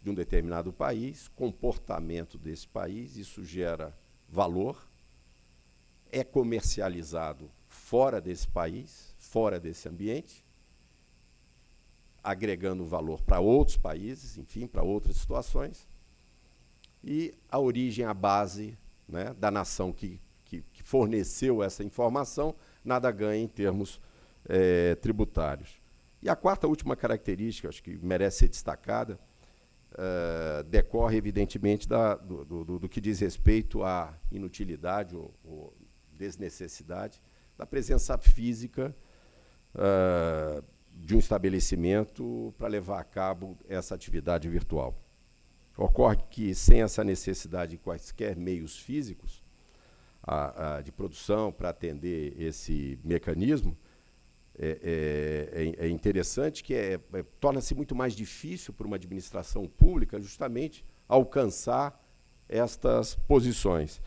de um determinado país, comportamento desse país, isso gera valor, é comercializado fora desse país, fora desse ambiente, agregando valor para outros países, enfim, para outras situações, e a origem, a base né, da nação que forneceu essa informação, nada ganha em termos tributários. E a quarta, última característica, acho que merece ser destacada, decorre, evidentemente, do que diz respeito à inutilidade ou desnecessidade da presença física de um estabelecimento para levar a cabo essa atividade virtual. Ocorre que, sem essa necessidade de quaisquer meios físicos de produção para atender esse mecanismo, é interessante que torna-se muito mais difícil para uma administração pública justamente alcançar estas posições.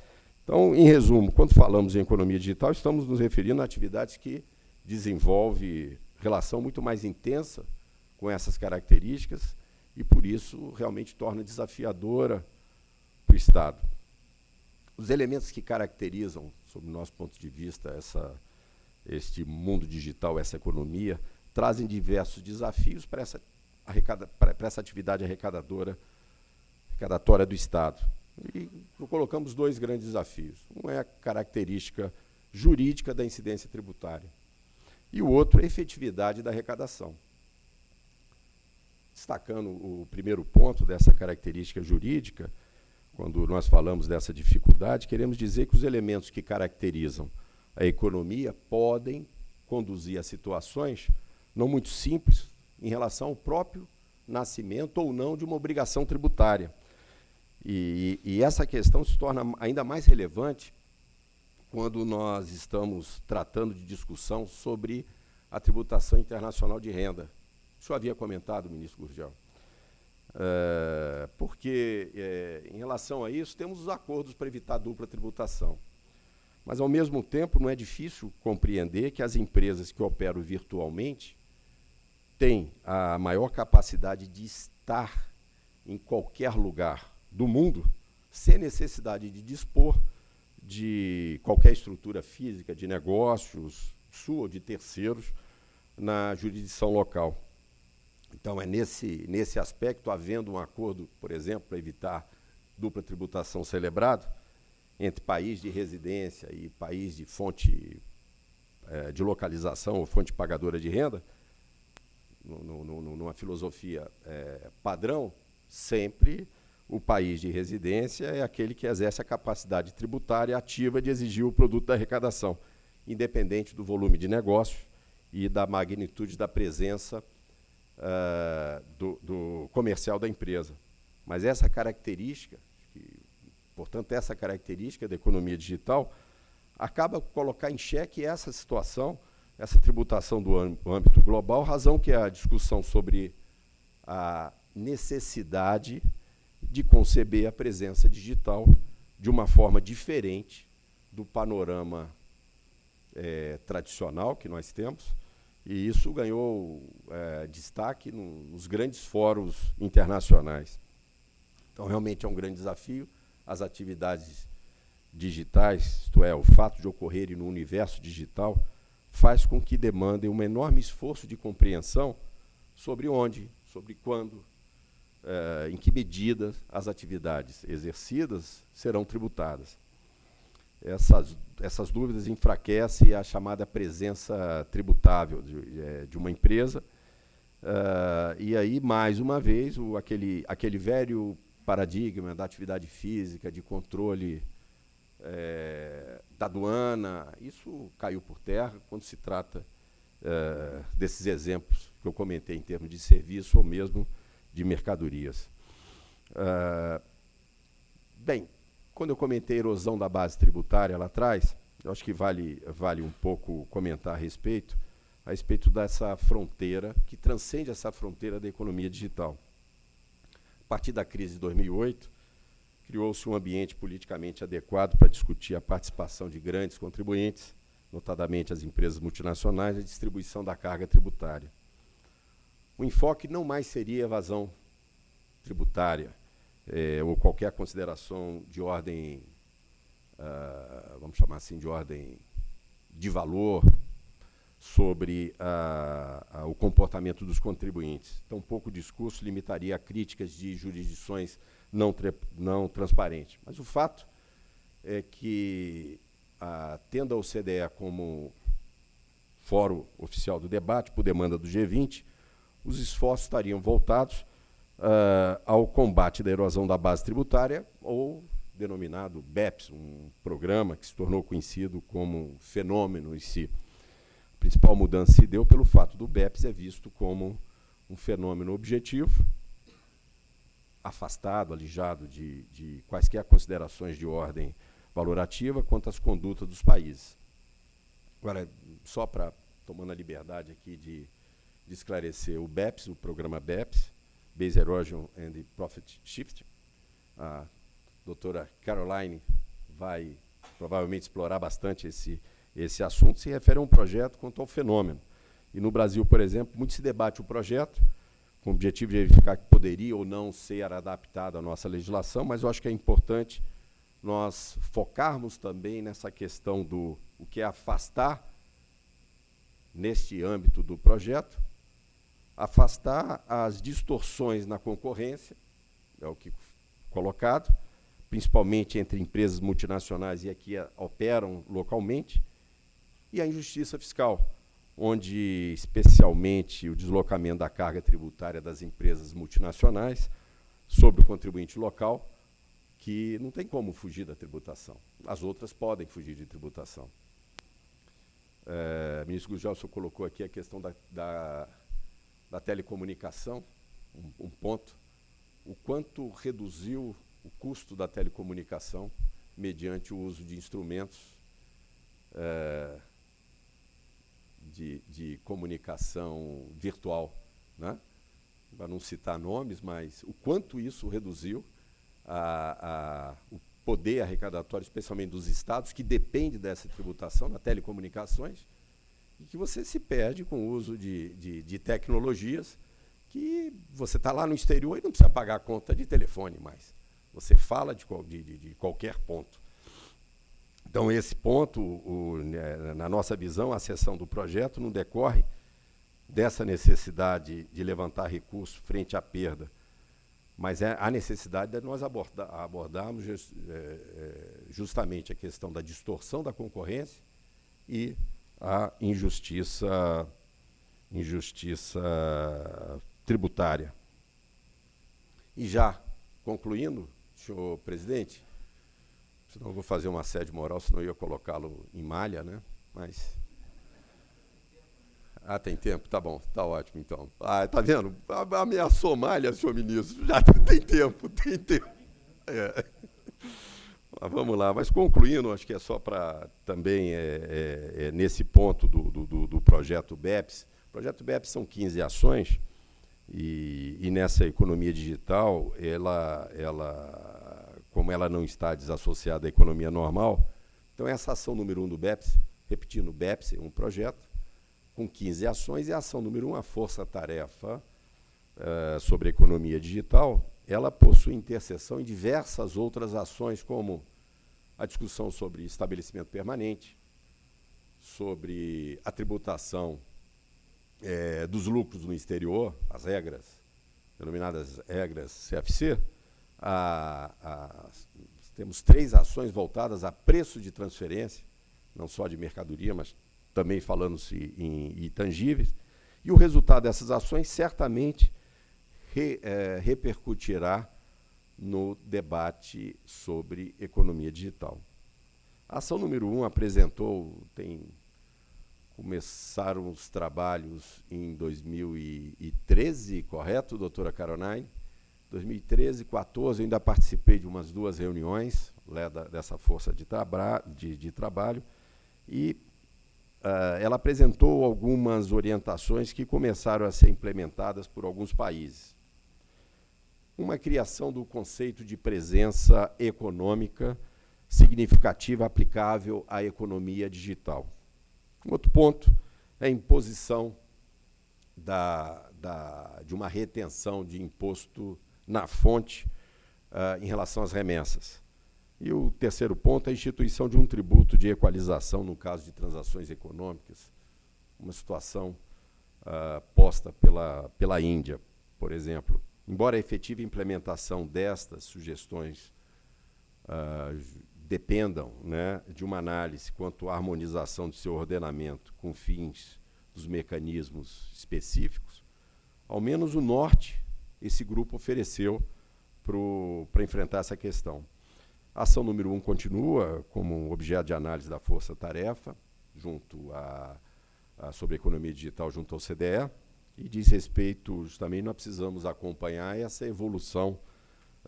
Então, em resumo, quando falamos em economia digital, estamos nos referindo a atividades que desenvolvem relação muito mais intensa com essas características e, por isso, realmente torna desafiadora para o Estado. Os elementos que caracterizam, sob o nosso ponto de vista, este mundo digital, essa economia, trazem diversos desafios para essa atividade arrecadatória do Estado. E colocamos dois grandes desafios. Um é a característica jurídica da incidência tributária e o outro é a efetividade da arrecadação. Destacando o primeiro ponto dessa característica jurídica, quando nós falamos dessa dificuldade, queremos dizer que os elementos que caracterizam a economia podem conduzir a situações não muito simples em relação ao próprio nascimento ou não de uma obrigação tributária. E essa questão se torna ainda mais relevante quando nós estamos tratando de discussão sobre a tributação internacional de renda. O senhor havia comentado, ministro Gurgel. Porque, em relação a isso, temos os acordos para evitar dupla tributação. Mas, ao mesmo tempo, não é difícil compreender que as empresas que operam virtualmente têm a maior capacidade de estar em qualquer lugar do mundo, sem necessidade de dispor de qualquer estrutura física de negócios, sua ou de terceiros, na jurisdição local. Então, é nesse aspecto, havendo um acordo, por exemplo, para evitar dupla tributação celebrado entre país de residência e país de fonte de localização ou fonte pagadora de renda, numa filosofia padrão, sempre o país de residência é aquele que exerce a capacidade tributária ativa de exigir o produto da arrecadação, independente do volume de negócio e da magnitude da presença do comercial da empresa. Mas essa característica, portanto, essa característica da economia digital, acaba por colocar em xeque essa situação, essa tributação do âmbito global, razão que é a discussão sobre a necessidade de conceber a presença digital de uma forma diferente do panorama tradicional que nós temos, e isso ganhou destaque nos grandes fóruns internacionais. Então, realmente é um grande desafio. As atividades digitais, isto é, o fato de ocorrerem no universo digital, faz com que demandem um enorme esforço de compreensão sobre onde, sobre quando, em que medida as atividades exercidas serão tributadas. Essas dúvidas enfraquecem a chamada presença tributável de uma empresa. E aí, mais uma vez, aquele velho paradigma da atividade física, de controle da aduana, isso caiu por terra quando se trata desses exemplos que eu comentei em termos de serviço ou mesmo de mercadorias. Bem, quando eu comentei a erosão da base tributária lá atrás, eu acho que vale um pouco comentar a respeito dessa fronteira, que transcende essa fronteira da economia digital. A partir da crise de 2008, criou-se um ambiente politicamente adequado para discutir a participação de grandes contribuintes, notadamente as empresas multinacionais, na distribuição da carga tributária. O enfoque não mais seria evasão tributária, ou qualquer consideração de ordem, vamos chamar assim, de ordem de valor sobre o comportamento dos contribuintes. Então, pouco discurso limitaria a críticas de jurisdições não transparentes. Mas o fato é que, tendo a OCDE como fórum oficial do debate, por demanda do G20, os esforços estariam voltados ao combate da erosão da base tributária, ou denominado BEPS, um programa que se tornou conhecido como um fenômeno em si. A principal mudança se deu pelo fato do BEPS é visto como um fenômeno objetivo, afastado, alijado de quaisquer considerações de ordem valorativa quanto às condutas dos países. Agora, só para, tomando a liberdade aqui de esclarecer, o BEPS, o programa BEPS, Base Erosion and Profit Shift, a doutora Caroline vai provavelmente explorar bastante esse assunto, se refere a um projeto quanto ao fenômeno. E no Brasil, por exemplo, muito se debate o projeto, com o objetivo de verificar que poderia ou não ser adaptado à nossa legislação, mas eu acho que é importante nós focarmos também nessa questão do o que é afastar, neste âmbito do projeto, afastar as distorções na concorrência, é o que colocado, principalmente entre empresas multinacionais e aqui operam localmente, e a injustiça fiscal, onde especialmente o deslocamento da carga tributária das empresas multinacionais sobre o contribuinte local, que não tem como fugir da tributação. As outras podem fugir de tributação. O ministro Gurgel colocou aqui a questão da telecomunicação, um ponto, o quanto reduziu o custo da telecomunicação mediante o uso de instrumentos de comunicação virtual, né? Para não citar nomes, mas o quanto isso reduziu o poder arrecadatório, especialmente dos estados, que depende dessa tributação na telecomunicações, e que você se perde com o uso de tecnologias que você está lá no exterior e não precisa pagar a conta de telefone mais. Você fala de qualquer ponto. Então, esse ponto, na nossa visão, a seção do projeto não decorre dessa necessidade de levantar recursos frente à perda, mas é a necessidade de nós abordarmos justamente a questão da distorção da concorrência e a injustiça tributária. E já concluindo, senhor presidente, senão eu vou fazer uma assédio moral, senão eu ia colocá-lo em malha, né? Mas... tem tempo? Tá bom, tá ótimo, então. Tá vendo? Ameaçou malha, senhor ministro. Já tem tempo. Mas vamos lá. Mas concluindo, acho que é só para também, nesse ponto do projeto BEPS. O projeto BEPS são 15 ações, e nessa economia digital, como ela não está desassociada à economia normal, então essa ação número 1 do BEPS, repetindo, o BEPS é um projeto com 15 ações, e a ação número 1, a força-tarefa sobre a economia digital, ela possui interseção em diversas outras ações, como a discussão sobre estabelecimento permanente, sobre a tributação dos lucros no exterior, as regras, denominadas regras CFC. Temos 3 ações voltadas a preço de transferência, não só de mercadoria, mas também falando-se em intangíveis, e o resultado dessas ações certamente repercutirá no debate sobre economia digital. A ação número 1 começaram os trabalhos em 2013, correto, doutora Caroline? 2013, 2014, eu ainda participei de umas 2 reuniões dessa força de trabalho, e ela apresentou algumas orientações que começaram a ser implementadas por alguns países. Uma criação do conceito de presença econômica significativa aplicável à economia digital. Outro ponto é a imposição de uma retenção de imposto na fonte em relação às remessas. E o terceiro ponto é a instituição de um tributo de equalização no caso de transações econômicas, uma situação posta pela Índia, por exemplo. Embora a efetiva implementação destas sugestões dependam, né, de uma análise quanto à harmonização do seu ordenamento com fins dos mecanismos específicos, ao menos o norte esse grupo ofereceu para enfrentar essa questão. A ação número 1 continua como objeto de análise da força-tarefa, junto sobre a economia digital, junto ao CDE, e diz respeito, justamente, nós precisamos acompanhar essa evolução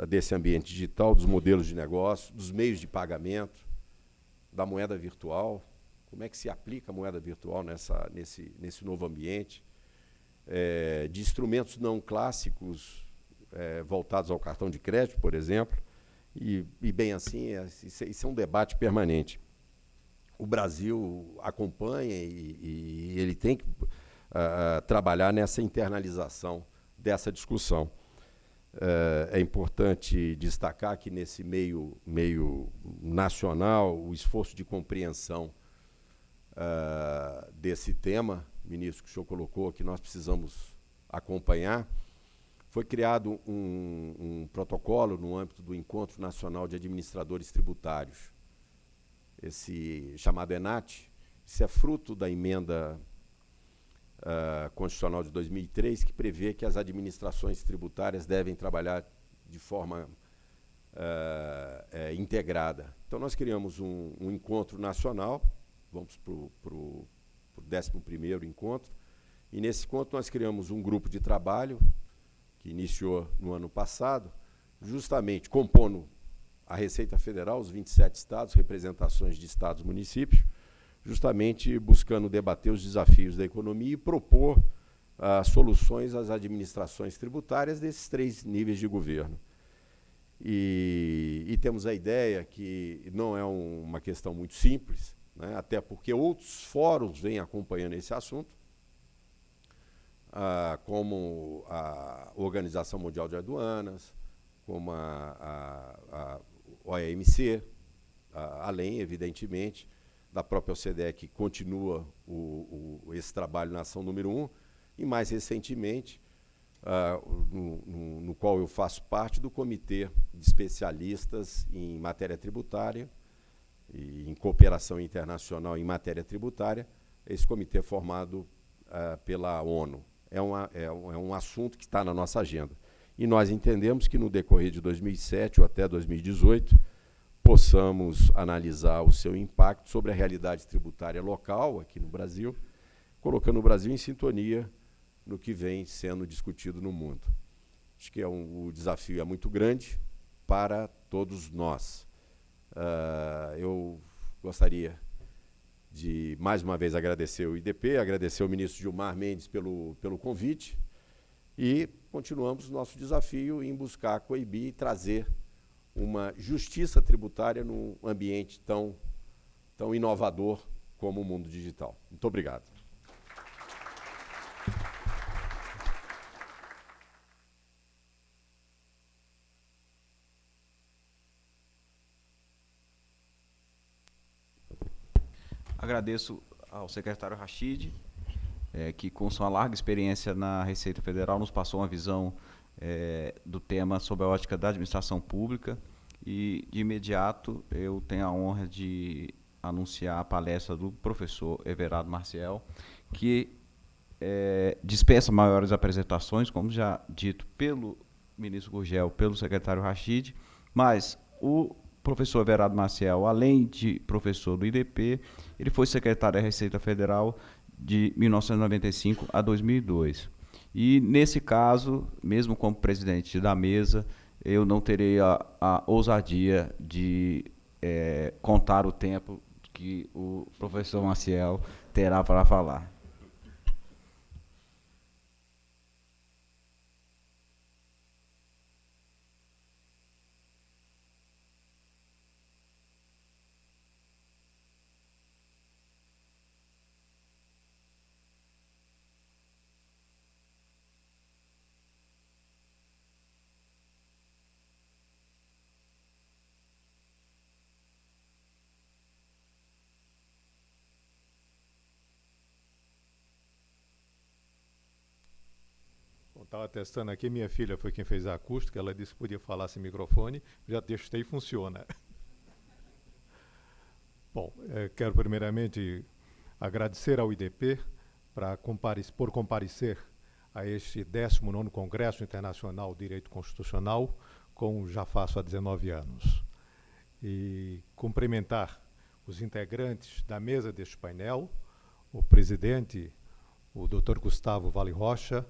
desse ambiente digital, dos modelos de negócio, dos meios de pagamento, da moeda virtual, como é que se aplica a moeda virtual nesse novo ambiente, de instrumentos não clássicos voltados ao cartão de crédito, por exemplo, e bem assim, isso é um debate permanente. O Brasil acompanha e ele tem que trabalhar nessa internalização dessa discussão. É importante destacar que nesse meio nacional, o esforço de compreensão desse tema, ministro, que o senhor colocou, que nós precisamos acompanhar, foi criado um protocolo no âmbito do Encontro Nacional de Administradores Tributários, esse chamado ENAT. Isso é fruto da emenda Constitucional de 2003, que prevê que as administrações tributárias devem trabalhar de forma integrada. Então, nós criamos um encontro nacional, vamos para o 11º encontro, e nesse encontro nós criamos um grupo de trabalho, que iniciou no ano passado, justamente compondo a Receita Federal, os 27 estados, representações de estados e municípios, justamente buscando debater os desafios da economia e propor soluções às administrações tributárias desses 3 níveis de governo. E temos a ideia que não é uma questão muito simples, né, até porque outros fóruns vêm acompanhando esse assunto, como a Organização Mundial de Aduanas, como a OMC, além, evidentemente, da própria OCDE, que continua esse trabalho na ação número 1, e mais recentemente, no qual eu faço parte do Comitê de Especialistas em Matéria Tributária e em Cooperação Internacional em Matéria Tributária, esse comitê formado pela ONU. É um assunto que está na nossa agenda. E nós entendemos que no decorrer de 2007 ou até 2018, possamos analisar o seu impacto sobre a realidade tributária local aqui no Brasil, colocando o Brasil em sintonia no que vem sendo discutido no mundo. Acho que o desafio é muito grande para todos nós. Eu gostaria de, mais uma vez, agradecer o IDP, agradecer ao ministro Gilmar Mendes pelo convite, e continuamos nosso desafio em buscar coibir e trazer uma justiça tributária num ambiente tão inovador como o mundo digital. Muito obrigado. Agradeço ao secretário Rachid, que com sua larga experiência na Receita Federal nos passou uma visão do tema sob a ótica da administração pública, e de imediato eu tenho a honra de anunciar a palestra do professor Everardo Maciel, que dispensa maiores apresentações, como já dito pelo ministro Gurgel, pelo secretário Rachid, mas o professor Everardo Maciel, além de professor do IDP, ele foi secretário da Receita Federal de 1995 a 2002. E, nesse caso, mesmo como presidente da mesa, eu não terei a ousadia de contar o tempo que o professor Maciel terá para falar. Estava testando aqui, minha filha foi quem fez a acústica, ela disse que podia falar sem microfone, já testei e funciona. Bom, quero primeiramente agradecer ao IDP por comparecer a este 19º Congresso Internacional de Direito Constitucional, como já faço há 19 anos. E cumprimentar os integrantes da mesa deste painel, o presidente, o Dr. Gustavo Vale Rocha,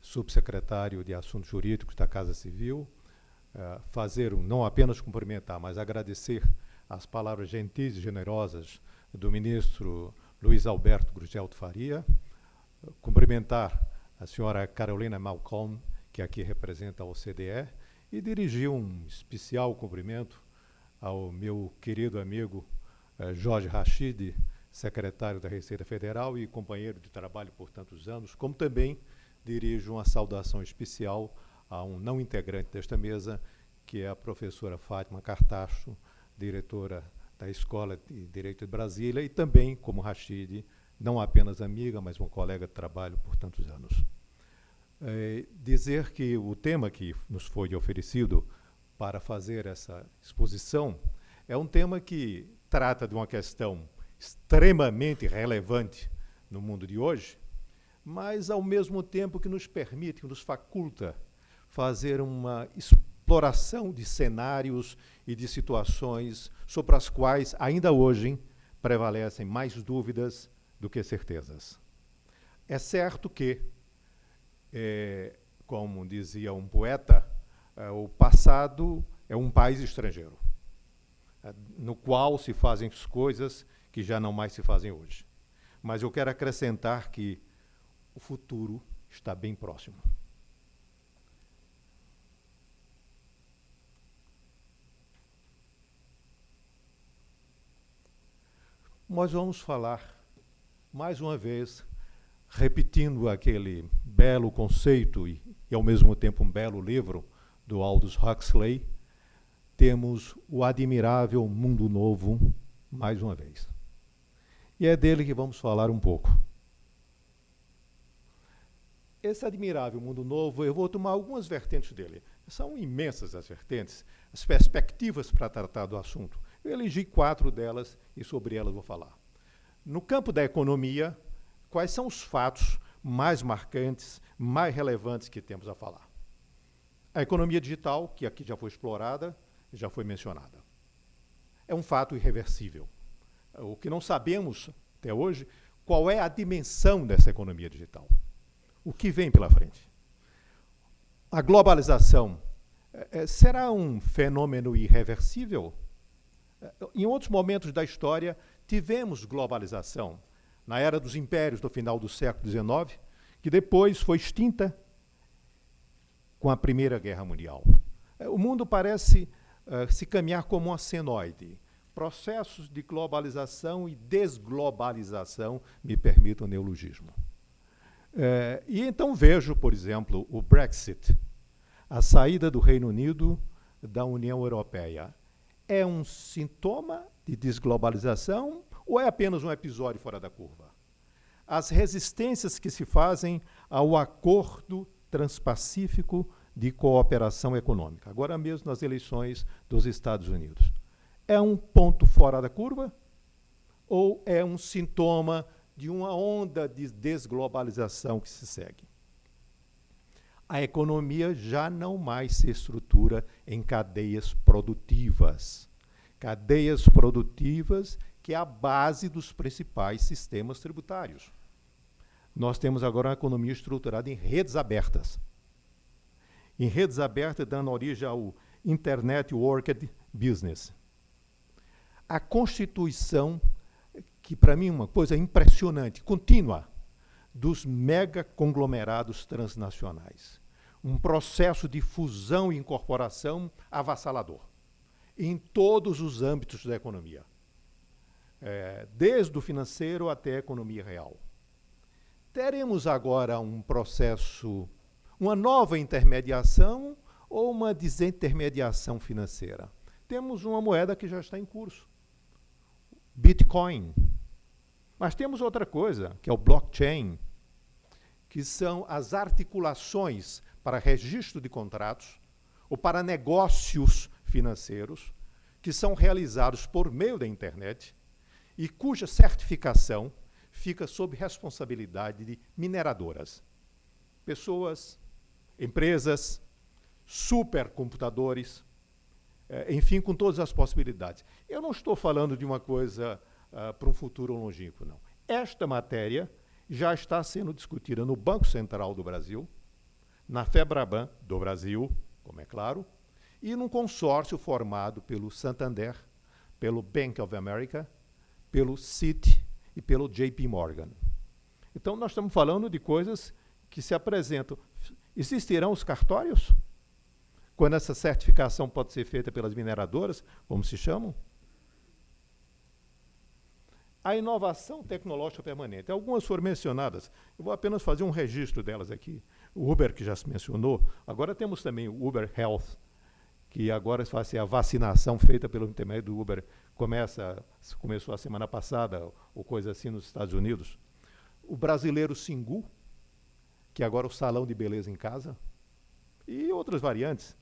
subsecretário de Assuntos Jurídicos da Casa Civil, não apenas cumprimentar, mas agradecer as palavras gentis e generosas do ministro Luiz Alberto Gurgel de Faria, cumprimentar a senhora Carolina Malcolm, que aqui representa a OCDE, e dirigir um especial cumprimento ao meu querido amigo Jorge Rachid, secretário da Receita Federal e companheiro de trabalho por tantos anos, como também dirijo uma saudação especial a um não integrante desta mesa, que é a professora Fátima Cartacho, diretora da Escola de Direito de Brasília, e também, como Rachid, não apenas amiga, mas uma colega de trabalho por tantos anos. Dizer que o tema que nos foi oferecido para fazer essa exposição é um tema que trata de uma questão extremamente relevante no mundo de hoje, mas, ao mesmo tempo, que nos permite, que nos faculta fazer uma exploração de cenários e de situações sobre as quais, ainda hoje, prevalecem mais dúvidas do que certezas. É certo que, como dizia um poeta, o passado é um país estrangeiro, no qual se fazem coisas que já não mais se fazem hoje. Mas eu quero acrescentar que o futuro está bem próximo. Nós vamos falar, mais uma vez, repetindo aquele belo conceito e ao mesmo tempo um belo livro do Aldous Huxley, temos o admirável mundo novo, mais uma vez. E é dele que vamos falar um pouco. Esse admirável mundo novo, eu vou tomar algumas vertentes dele. São imensas as vertentes, as perspectivas para tratar do assunto. Eu elegi 4 delas e sobre elas vou falar. No campo da economia, quais são os fatos mais marcantes, mais relevantes que temos a falar? A economia digital, que aqui já foi explorada, já foi mencionada. É um fato irreversível. O que não sabemos até hoje, qual é a dimensão dessa economia digital? O que vem pela frente? A globalização será um fenômeno irreversível? Em outros momentos da história, tivemos globalização. Na era dos impérios do final do século XIX, que depois foi extinta com a Primeira Guerra Mundial. O mundo parece se caminhar como uma senoide. Processos de globalização e desglobalização, me permitam o neologismo. E então vejo, por exemplo, o Brexit, a saída do Reino Unido da União Europeia. É um sintoma de desglobalização ou é apenas um episódio fora da curva? As resistências que se fazem ao acordo transpacífico de cooperação econômica, agora mesmo nas eleições dos Estados Unidos. É um ponto fora da curva ou é um sintoma de uma onda de desglobalização que se segue? A economia já não mais se estrutura em cadeias produtivas. Cadeias produtivas que é a base dos principais sistemas tributários. Nós temos agora uma economia estruturada em redes abertas. Em redes abertas, dando origem ao Internet Worked Business. A constituição, que para mim é uma coisa impressionante, contínua, dos mega conglomerados transnacionais. Um processo de fusão e incorporação avassalador, em todos os âmbitos da economia, desde o financeiro até a economia real. Teremos agora um processo, uma nova intermediação ou uma desintermediação financeira? Temos uma moeda que já está em curso, Bitcoin. Mas temos outra coisa, que é o blockchain, que são as articulações para registro de contratos ou para negócios financeiros que são realizados por meio da internet e cuja certificação fica sob responsabilidade de mineradoras. Pessoas, empresas, supercomputadores, enfim, com todas as possibilidades. Eu não estou falando de uma coisa para um futuro longínquo, não. Esta matéria já está sendo discutida no Banco Central do Brasil, na FEBRABAN do Brasil, como é claro, e num consórcio formado pelo Santander, pelo Bank of America, pelo Citi e pelo JP Morgan. Então, nós estamos falando de coisas que se apresentam. Existirão os cartórios? Quando essa certificação pode ser feita pelas mineradoras, como se chamam? A inovação tecnológica permanente. Algumas foram mencionadas. Eu vou apenas fazer um registro delas aqui. O Uber, que já se mencionou. Agora temos também o Uber Health, que agora vai ser a vacinação feita pelo intermédio do Uber. Começou a semana passada, ou coisa assim, nos Estados Unidos. O brasileiro Singu, que agora é o salão de beleza em casa. E outras variantes.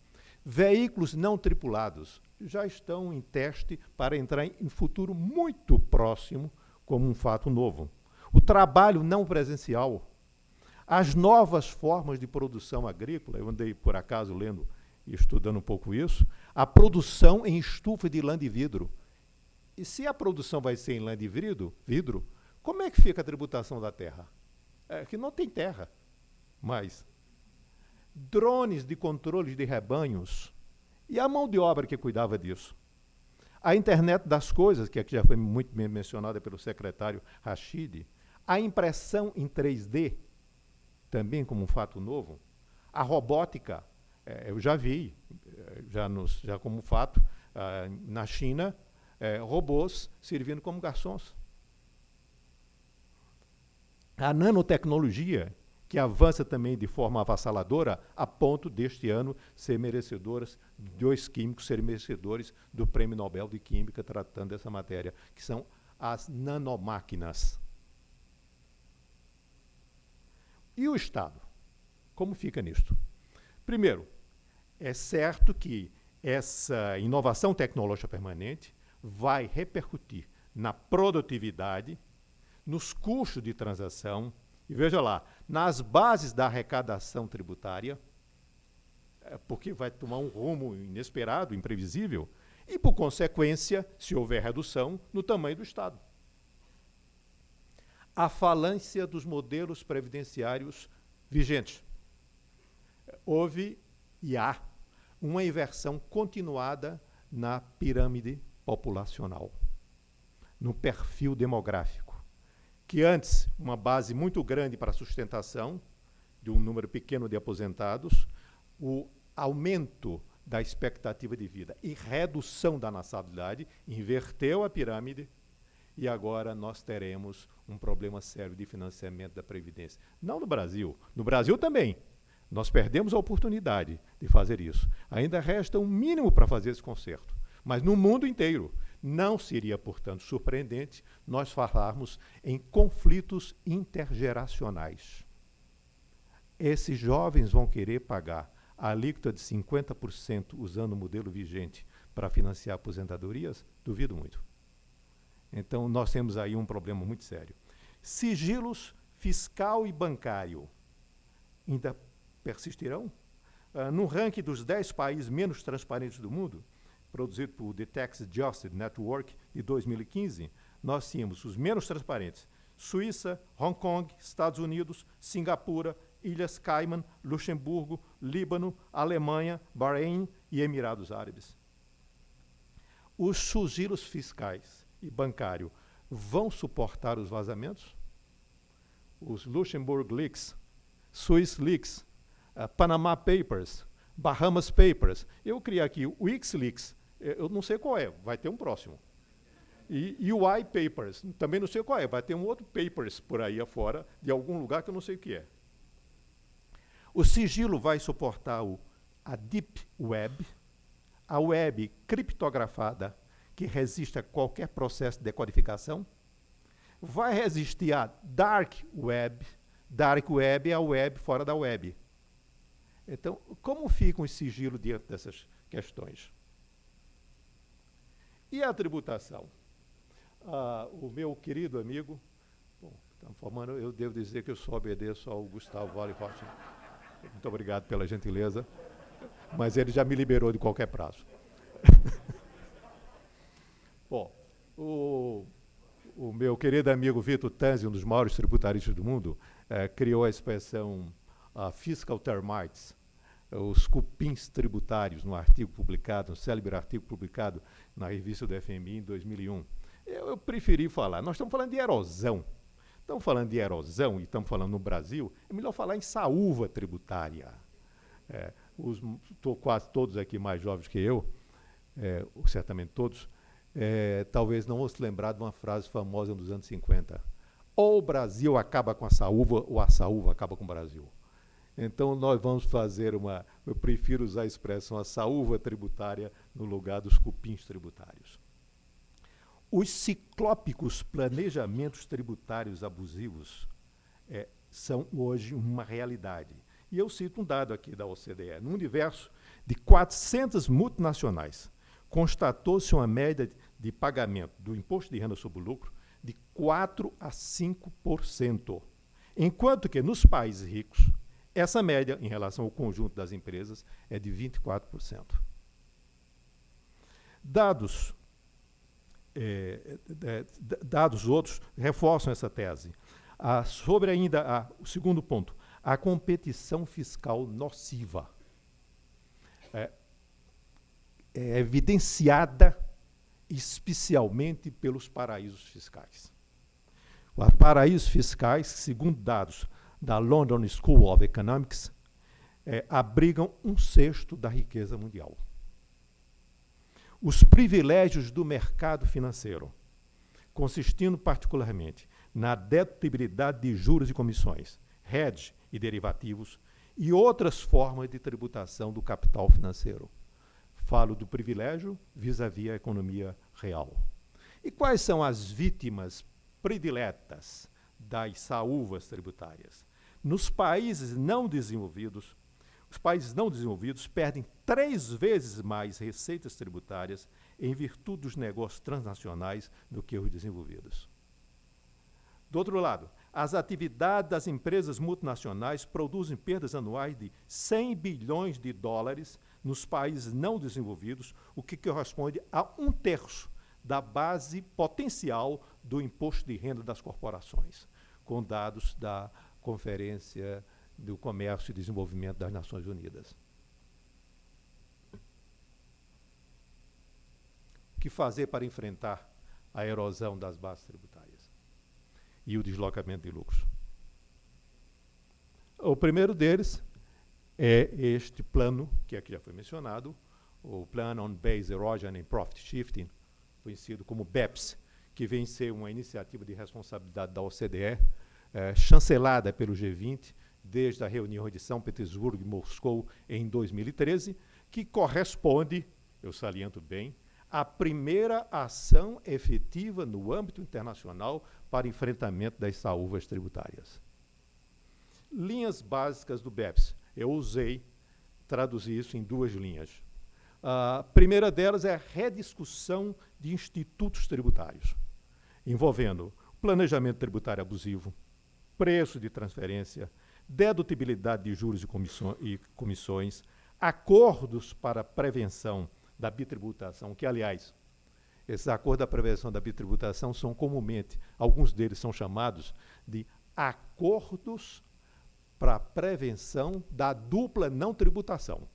Veículos não tripulados já estão em teste para entrar em futuro muito próximo como um fato novo. O trabalho não presencial, as novas formas de produção agrícola, eu andei por acaso lendo e estudando um pouco isso, a produção em estufa de lã de vidro. E se a produção vai ser em lã de vidro, como é que fica a tributação da terra? É que não tem terra mais. Drones de controle de rebanhos e a mão de obra que cuidava disso. A internet das coisas, que aqui já foi muito bem mencionada pelo secretário Rachid, a impressão em 3D, também como um fato novo, a robótica, eu já vi, já como fato, na China, robôs servindo como garçons. A nanotecnologia, que avança também de forma avassaladora, a ponto deste ano ser merecedoras, 2 químicos serem merecedores do Prêmio Nobel de Química tratando dessa matéria, que são as nanomáquinas. E o Estado? Como fica nisto? Primeiro, é certo que essa inovação tecnológica permanente vai repercutir na produtividade, nos custos de transação, e veja lá, nas bases da arrecadação tributária, porque vai tomar um rumo inesperado, imprevisível, e, por consequência, se houver redução, no tamanho do Estado. A falência dos modelos previdenciários vigentes. Houve e há uma inversão continuada na pirâmide populacional, no perfil demográfico, que antes, uma base muito grande para a sustentação de um número pequeno de aposentados, o aumento da expectativa de vida e redução da natalidade inverteu a pirâmide e agora nós teremos um problema sério de financiamento da Previdência. Não no Brasil, no Brasil também. Nós perdemos a oportunidade de fazer isso. Ainda resta um mínimo para fazer esse conserto, mas no mundo inteiro. Não seria, portanto, surpreendente nós falarmos em conflitos intergeracionais. Esses jovens vão querer pagar a alíquota de 50% usando o modelo vigente para financiar aposentadorias? Duvido muito. Então, nós temos aí um problema muito sério. Sigilos fiscal e bancário ainda persistirão? No ranking dos 10 países menos transparentes do mundo, produzido por The Tax Justice Network de 2015, nós tínhamos os menos transparentes: Suíça, Hong Kong, Estados Unidos, Singapura, Ilhas Cayman, Luxemburgo, Líbano, Alemanha, Bahrein e Emirados Árabes. Os sigilos fiscais e bancários vão suportar os vazamentos? Os Luxembourg Leaks, Swiss Leaks, Panama Papers, Bahamas Papers. Eu criei aqui o WikiLeaks. Eu não sei qual é, vai ter um próximo. E o iPapers, também não sei qual é, vai ter um outro Papers por aí afora, de algum lugar que eu não sei o que é. O sigilo vai suportar a Deep Web, a web criptografada, que resiste a qualquer processo de decodificação. Vai resistir a Dark Web. Dark Web é a web fora da web. Então, como fica o sigilo diante dessas questões? E a tributação? O meu querido amigo, bom, eu devo dizer que eu só obedeço ao Gustavo Vale Rocha. Muito obrigado pela gentileza, mas ele já me liberou de qualquer prazo. Bom, o meu querido amigo Vitor Tanzi, um dos maiores tributaristas do mundo, criou a expressão fiscal termites, os cupins tributários, no célebre artigo publicado na revista do FMI em 2001. Eu preferi falar, nós estamos falando de erosão. Estamos falando de erosão e estamos falando no Brasil, é melhor falar em saúva tributária. Quase todos aqui mais jovens que eu, certamente todos, talvez não vão se lembrar de uma frase famosa dos anos 50. Ou o Brasil acaba com a saúva, ou a saúva acaba com o Brasil. Então, nós vamos fazer eu prefiro usar a expressão a saúva tributária no lugar dos cupins tributários. Os ciclópicos planejamentos tributários abusivos são hoje uma realidade. E eu cito um dado aqui da OCDE. No universo de 400 multinacionais, constatou-se uma média de pagamento do imposto de renda sobre o lucro de 4% a 5%, enquanto que nos países ricos, essa média, em relação ao conjunto das empresas, é de 24%. Dados outros reforçam essa tese. Sobre ainda o segundo ponto, a competição fiscal nociva. É evidenciada especialmente pelos paraísos fiscais. Os paraísos fiscais, segundo dados da London School of Economics, abrigam 1/6 da riqueza mundial. Os privilégios do mercado financeiro, consistindo particularmente na dedutibilidade de juros e comissões, hedge e derivativos, e outras formas de tributação do capital financeiro. Falo do privilégio vis-à-vis a economia real. E quais são as vítimas prediletas das saúvas tributárias? Nos países não desenvolvidos, os países não desenvolvidos perdem 3 vezes mais receitas tributárias em virtude dos negócios transnacionais do que os desenvolvidos. Do outro lado, as atividades das empresas multinacionais produzem perdas anuais de 100 bilhões de dólares nos países não desenvolvidos, o que corresponde a 1/3 da base potencial do imposto de renda das corporações, com dados da Conferência do Comércio e Desenvolvimento das Nações Unidas. O que fazer para enfrentar a erosão das bases tributárias e o deslocamento de lucros? O primeiro deles é este plano, que aqui já foi mencionado, o Plan on Base Erosion and Profit Shifting, conhecido como BEPS, que vem ser uma iniciativa de responsabilidade da OCDE, chancelada pelo G20, desde a reunião de São Petersburgo e Moscou em 2013, que corresponde, eu saliento bem, à primeira ação efetiva no âmbito internacional para enfrentamento das saúvas tributárias. Linhas básicas do BEPS. Eu traduzi isso em 2 linhas. A primeira delas é a rediscussão de institutos tributários, envolvendo planejamento tributário abusivo, preço de transferência, dedutibilidade de juros e comissões, acordos para prevenção da bitributação, que, aliás, esses acordos da prevenção da bitributação são comumente, alguns deles são chamados de acordos para prevenção da dupla não tributação.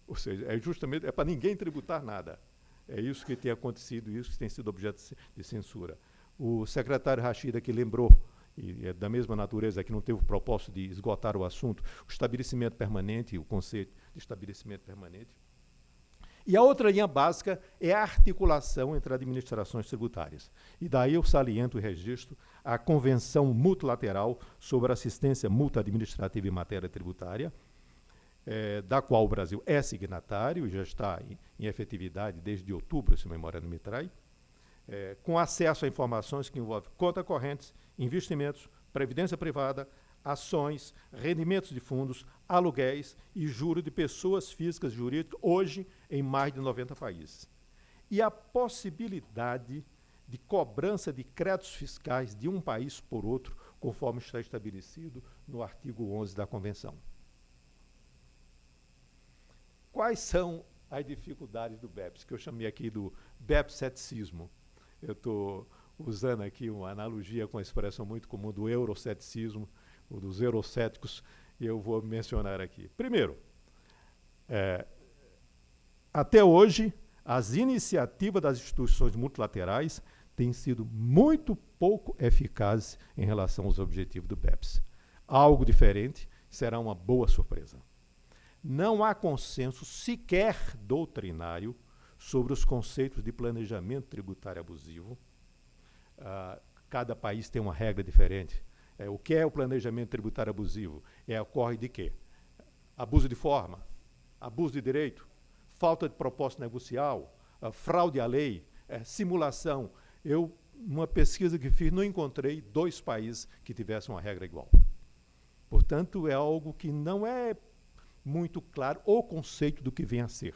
Ou seja, justamente para ninguém tributar nada. É isso que tem acontecido, isso que tem sido objeto de censura. O secretário Rachid aqui lembrou, e é da mesma natureza, que não teve o propósito de esgotar o assunto, o estabelecimento permanente, o conceito de estabelecimento permanente. E a outra linha básica é a articulação entre administrações tributárias. E daí eu saliento e registro a Convenção Multilateral sobre Assistência Mútua Administrativa em Matéria Tributária, da qual o Brasil é signatário, já está em efetividade desde outubro, se a memória não me trai, com acesso a informações que envolvem contas correntes, investimentos, previdência privada, ações, rendimentos de fundos, aluguéis e juros de pessoas físicas e jurídicas, hoje em mais de 90 países. E a possibilidade de cobrança de créditos fiscais de um país por outro, conforme está estabelecido no artigo 11 da Convenção. Quais são as dificuldades do BEPS, que eu chamei aqui do BEPS-ceticismo? Eu estou usando aqui uma analogia com a expressão muito comum do euroceticismo, ou dos eurocéticos, e eu vou mencionar aqui. Primeiro, até hoje, as iniciativas das instituições multilaterais têm sido muito pouco eficazes em relação aos objetivos do BEPS. Algo diferente será uma boa surpresa. Não há consenso sequer doutrinário sobre os conceitos de planejamento tributário abusivo. Cada país tem uma regra diferente. O que é o planejamento tributário abusivo? Ocorre de quê? Abuso de forma, abuso de direito, falta de propósito negocial, fraude à lei, simulação. Eu, numa pesquisa que fiz, não encontrei 2 países que tivessem uma regra igual. Portanto, é algo que não é muito claro o conceito do que vem a ser.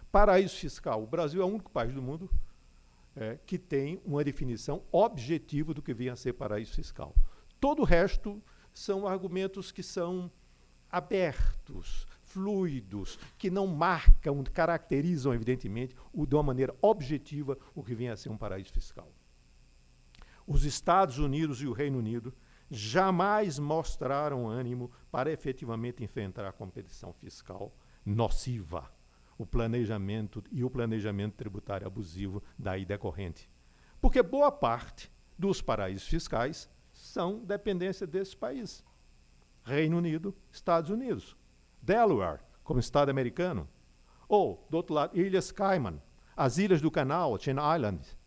Paraíso fiscal. O Brasil é o único país do mundo que tem uma definição objetiva do que vem a ser paraíso fiscal. Todo o resto são argumentos que são abertos, fluidos, que não marcam, caracterizam, evidentemente, de uma maneira objetiva o que vem a ser um paraíso fiscal. Os Estados Unidos e o Reino Unido jamais mostraram ânimo para efetivamente enfrentar a competição fiscal nociva, o planejamento tributário abusivo daí decorrente. Porque boa parte dos paraísos fiscais são dependência desses países. Reino Unido, Estados Unidos. Delaware, como Estado americano. Ou, do outro lado, Ilhas Cayman, as Ilhas do Canal, Channel Islands.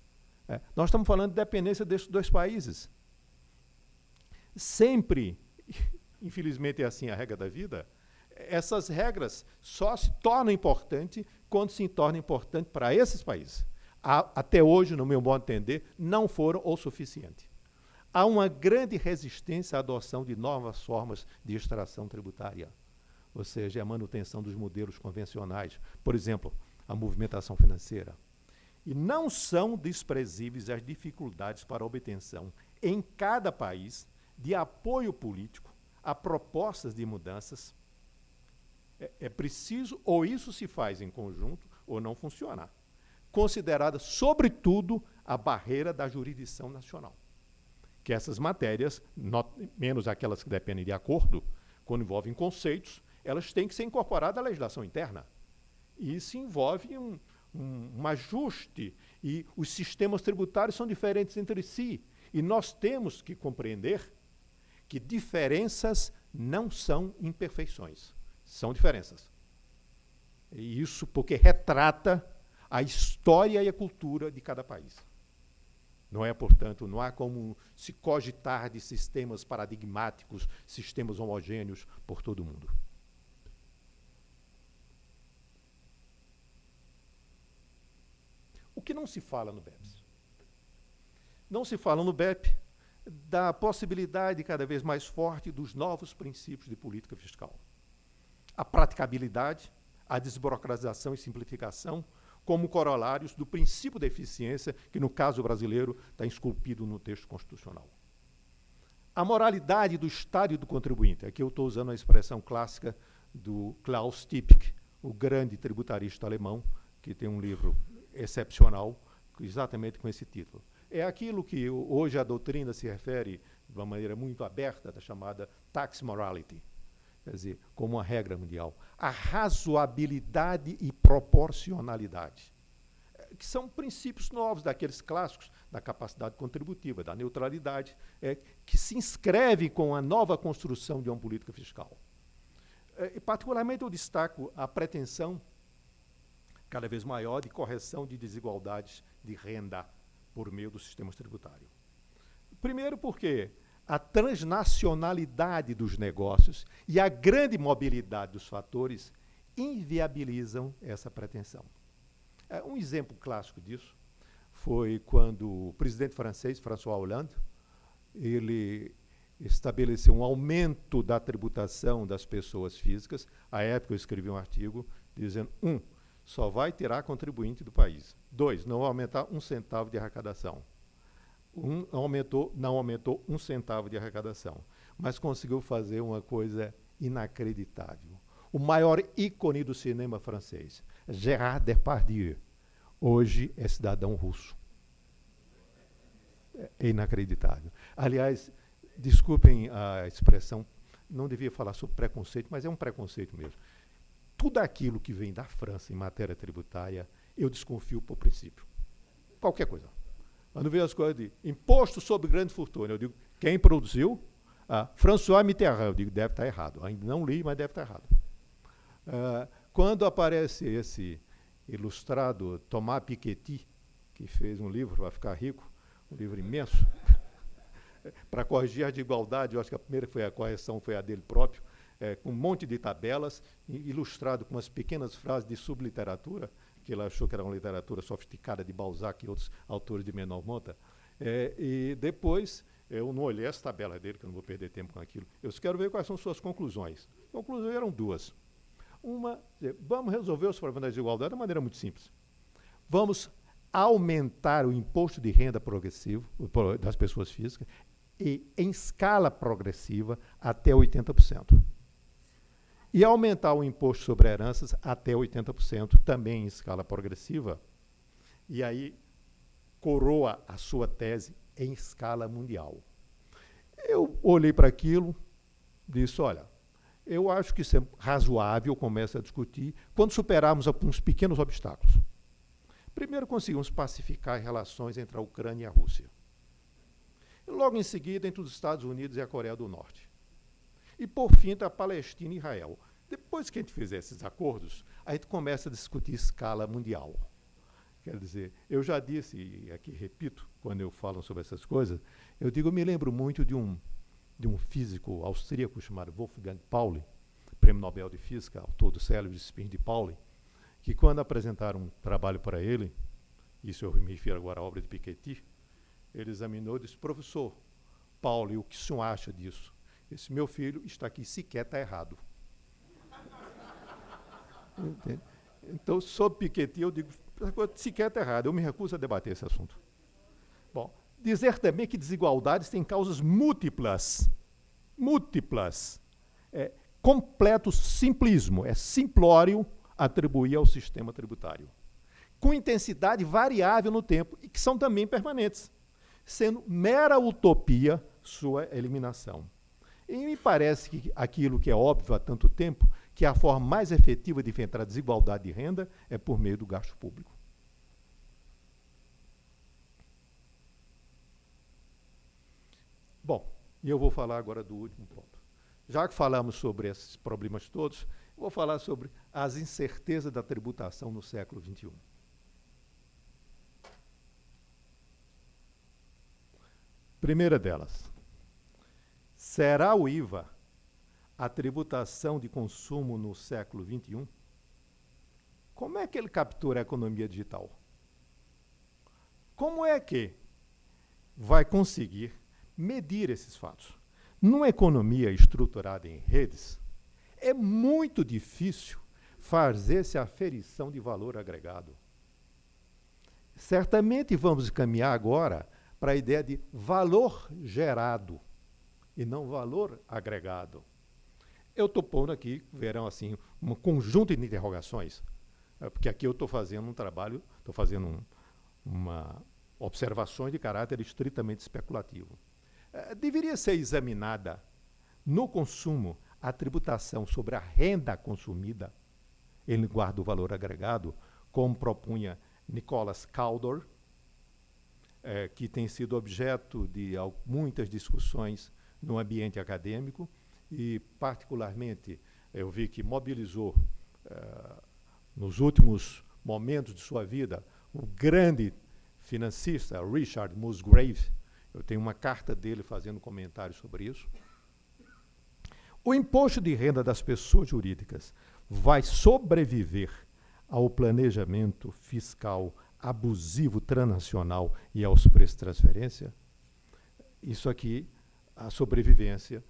Nós estamos falando de dependência desses 2 países. Sempre, infelizmente é assim a regra da vida, essas regras só se tornam importantes quando se tornam importantes para esses países. Até hoje, no meu modo de entender, não foram o suficiente. Há uma grande resistência à adoção de novas formas de extração tributária, ou seja, a manutenção dos modelos convencionais, por exemplo, a movimentação financeira. E não são desprezíveis as dificuldades para a obtenção, em cada país, de apoio político a propostas de mudanças. É preciso, ou isso se faz em conjunto, ou não funciona. Considerada, sobretudo, a barreira da jurisdição nacional. Que essas matérias, menos aquelas que dependem de acordo, quando envolvem conceitos, elas têm que ser incorporadas à legislação interna. E isso envolve um ajuste, e os sistemas tributários são diferentes entre si. E nós temos que compreender que diferenças não são imperfeições, são diferenças. E isso porque retrata a história e a cultura de cada país. Não é, portanto, não há como se cogitar de sistemas paradigmáticos, sistemas homogêneos por todo o mundo. O que não se fala no BEPS? Não se fala no BEP da possibilidade cada vez mais forte dos novos princípios de política fiscal. A praticabilidade, a desburocratização e simplificação, como corolários do princípio da eficiência, que no caso brasileiro está esculpido no texto constitucional. A moralidade do Estado e do contribuinte, aqui eu estou usando a expressão clássica do Klaus Tiepick, o grande tributarista alemão, que tem um livro excepcional, exatamente com esse título. É aquilo que hoje a doutrina se refere de uma maneira muito aberta, da chamada tax morality, quer dizer, como uma regra mundial. A razoabilidade e proporcionalidade, que são princípios novos daqueles clássicos da capacidade contributiva, da neutralidade, que se inscreve com a nova construção de uma política fiscal. E, particularmente, eu destaco a pretensão cada vez maior de correção de desigualdades de renda por meio do sistema tributário. Primeiro porque a transnacionalidade dos negócios e a grande mobilidade dos fatores inviabilizam essa pretensão. Um exemplo clássico disso foi quando o presidente francês, François Hollande, ele estabeleceu um aumento da tributação das pessoas físicas. À época eu escrevi um artigo dizendo, só vai tirar contribuinte do país. 2, não vai aumentar 1 centavo de arrecadação. não aumentou um centavo de arrecadação, mas conseguiu fazer uma coisa inacreditável. O maior ícone do cinema francês, Gérard Depardieu, hoje é cidadão russo. É inacreditável. Aliás, desculpem a expressão, não devia falar sobre preconceito, mas é um preconceito mesmo. Tudo aquilo que vem da França em matéria tributária, eu desconfio por princípio. Qualquer coisa. Quando vê as coisas de imposto sobre grande fortuna, eu digo, quem produziu? François Mitterrand. Eu digo, deve estar errado. Ainda não li, mas deve estar errado. Quando aparece esse ilustrado Thomas Piketty, que fez um livro, Vai Ficar Rico, um livro imenso, para corrigir a desigualdade, eu acho que a primeira correção foi a dele próprio, com um monte de tabelas, ilustrado com umas pequenas frases de subliteratura, que ele achou que era uma literatura sofisticada de Balzac e outros autores de menor monta. E depois, eu não olhei essa tabela dele, que eu não vou perder tempo com aquilo. Eu só quero ver quais são suas conclusões. As conclusões eram duas. Uma, vamos resolver os problemas da desigualdade de maneira muito simples. Vamos aumentar o imposto de renda progressivo das pessoas físicas e em escala progressiva até 80%. E aumentar o imposto sobre heranças até 80%, também em escala progressiva. E aí coroa a sua tese em escala mundial. Eu olhei para aquilo, disse, olha, eu acho que isso é razoável, começa a discutir, quando superarmos alguns pequenos obstáculos. Primeiro, conseguimos pacificar as relações entre a Ucrânia e a Rússia. E logo em seguida, entre os Estados Unidos e a Coreia do Norte. E, por fim, entre a Palestina e Israel. Depois que a gente fizer esses acordos, a gente começa a discutir escala mundial. Quer dizer, eu já disse, e aqui repito, quando eu falo sobre essas coisas, eu digo, eu me lembro muito de um físico austríaco chamado Wolfgang Pauli, Prêmio Nobel de Física, autor do célebre Spin de Pauli, que quando apresentaram um trabalho para ele, isso eu me refiro agora à obra de Piketty, ele examinou e disse, professor Pauli, o que o senhor acha disso? Esse meu filho está aqui, sequer está errado. Entende? Então, sobre Piketty, eu digo, sequer está errado, eu me recuso a debater esse assunto. Bom, dizer também que desigualdades têm causas múltiplas. É completo simplismo, é simplório atribuir ao sistema tributário. Com intensidade variável no tempo e que são também permanentes, sendo mera utopia sua eliminação. E me parece que aquilo que é óbvio há tanto tempo, que a forma mais efetiva de enfrentar a desigualdade de renda é por meio do gasto público. Bom, e eu vou falar agora do último ponto. Já que falamos sobre esses problemas todos, vou falar sobre as incertezas da tributação no século XXI. Primeira delas, será o IVA a tributação de consumo no século XXI? Como é que ele captura a economia digital? Como é que vai conseguir medir esses fatos? Numa economia estruturada em redes, é muito difícil fazer-se a aferição de valor agregado. Certamente vamos caminhar agora para a ideia de valor gerado e não valor agregado. Eu estou pondo aqui, verão assim, um conjunto de interrogações, porque aqui eu estou fazendo um trabalho, estou fazendo uma observações de caráter estritamente especulativo. Deveria ser examinada no consumo a tributação sobre a renda consumida, em lugar do valor agregado, como propunha Nicholas Caldor, que tem sido objeto de muitas discussões no ambiente acadêmico e, particularmente, eu vi que mobilizou, nos últimos momentos de sua vida, o grande financista Richard Musgrave. Eu tenho uma carta dele fazendo comentários sobre isso. O imposto de renda das pessoas jurídicas vai sobreviver ao planejamento fiscal abusivo transnacional e aos preços de transferência? Isso aqui, a sobrevivência,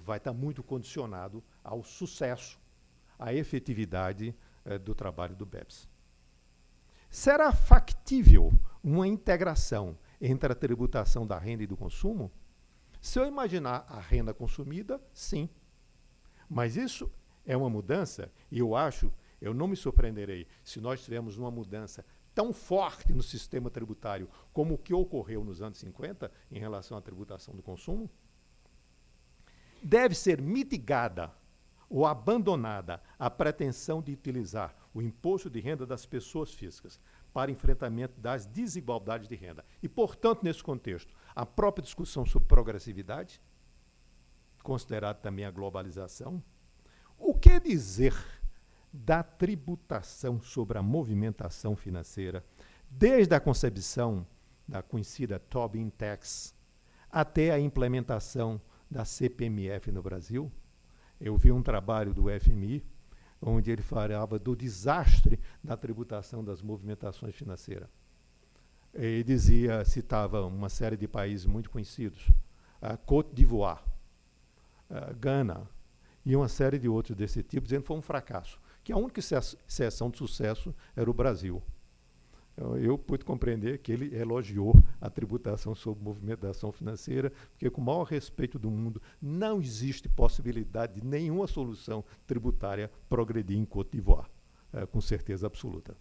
vai estar muito condicionado ao sucesso, à efetividade do trabalho do BEPS. Será factível uma integração entre a tributação da renda e do consumo? Se eu imaginar a renda consumida, sim. Mas isso é uma mudança, e eu não me surpreenderei se nós tivermos uma mudança tão forte no sistema tributário como o que ocorreu nos anos 50 em relação à tributação do consumo. Deve ser mitigada ou abandonada a pretensão de utilizar o imposto de renda das pessoas físicas para enfrentamento das desigualdades de renda. E, portanto, nesse contexto, a própria discussão sobre progressividade, considerado também a globalização. O que dizer da tributação sobre a movimentação financeira, desde a concepção da conhecida Tobin Tax até a implementação da CPMF no Brasil? Eu vi um trabalho do FMI, onde ele falava do desastre da tributação das movimentações financeiras. Ele citava uma série de países muito conhecidos, a Côte d'Ivoire, Gana, e uma série de outros desse tipo, dizendo que foi um fracasso, que a única exceção de sucesso era o Brasil. Eu pude compreender que ele elogiou a tributação sobre movimentação financeira, porque, com o maior respeito do mundo, não existe possibilidade de nenhuma solução tributária progredir em Côte d'Ivoire, com certeza absoluta.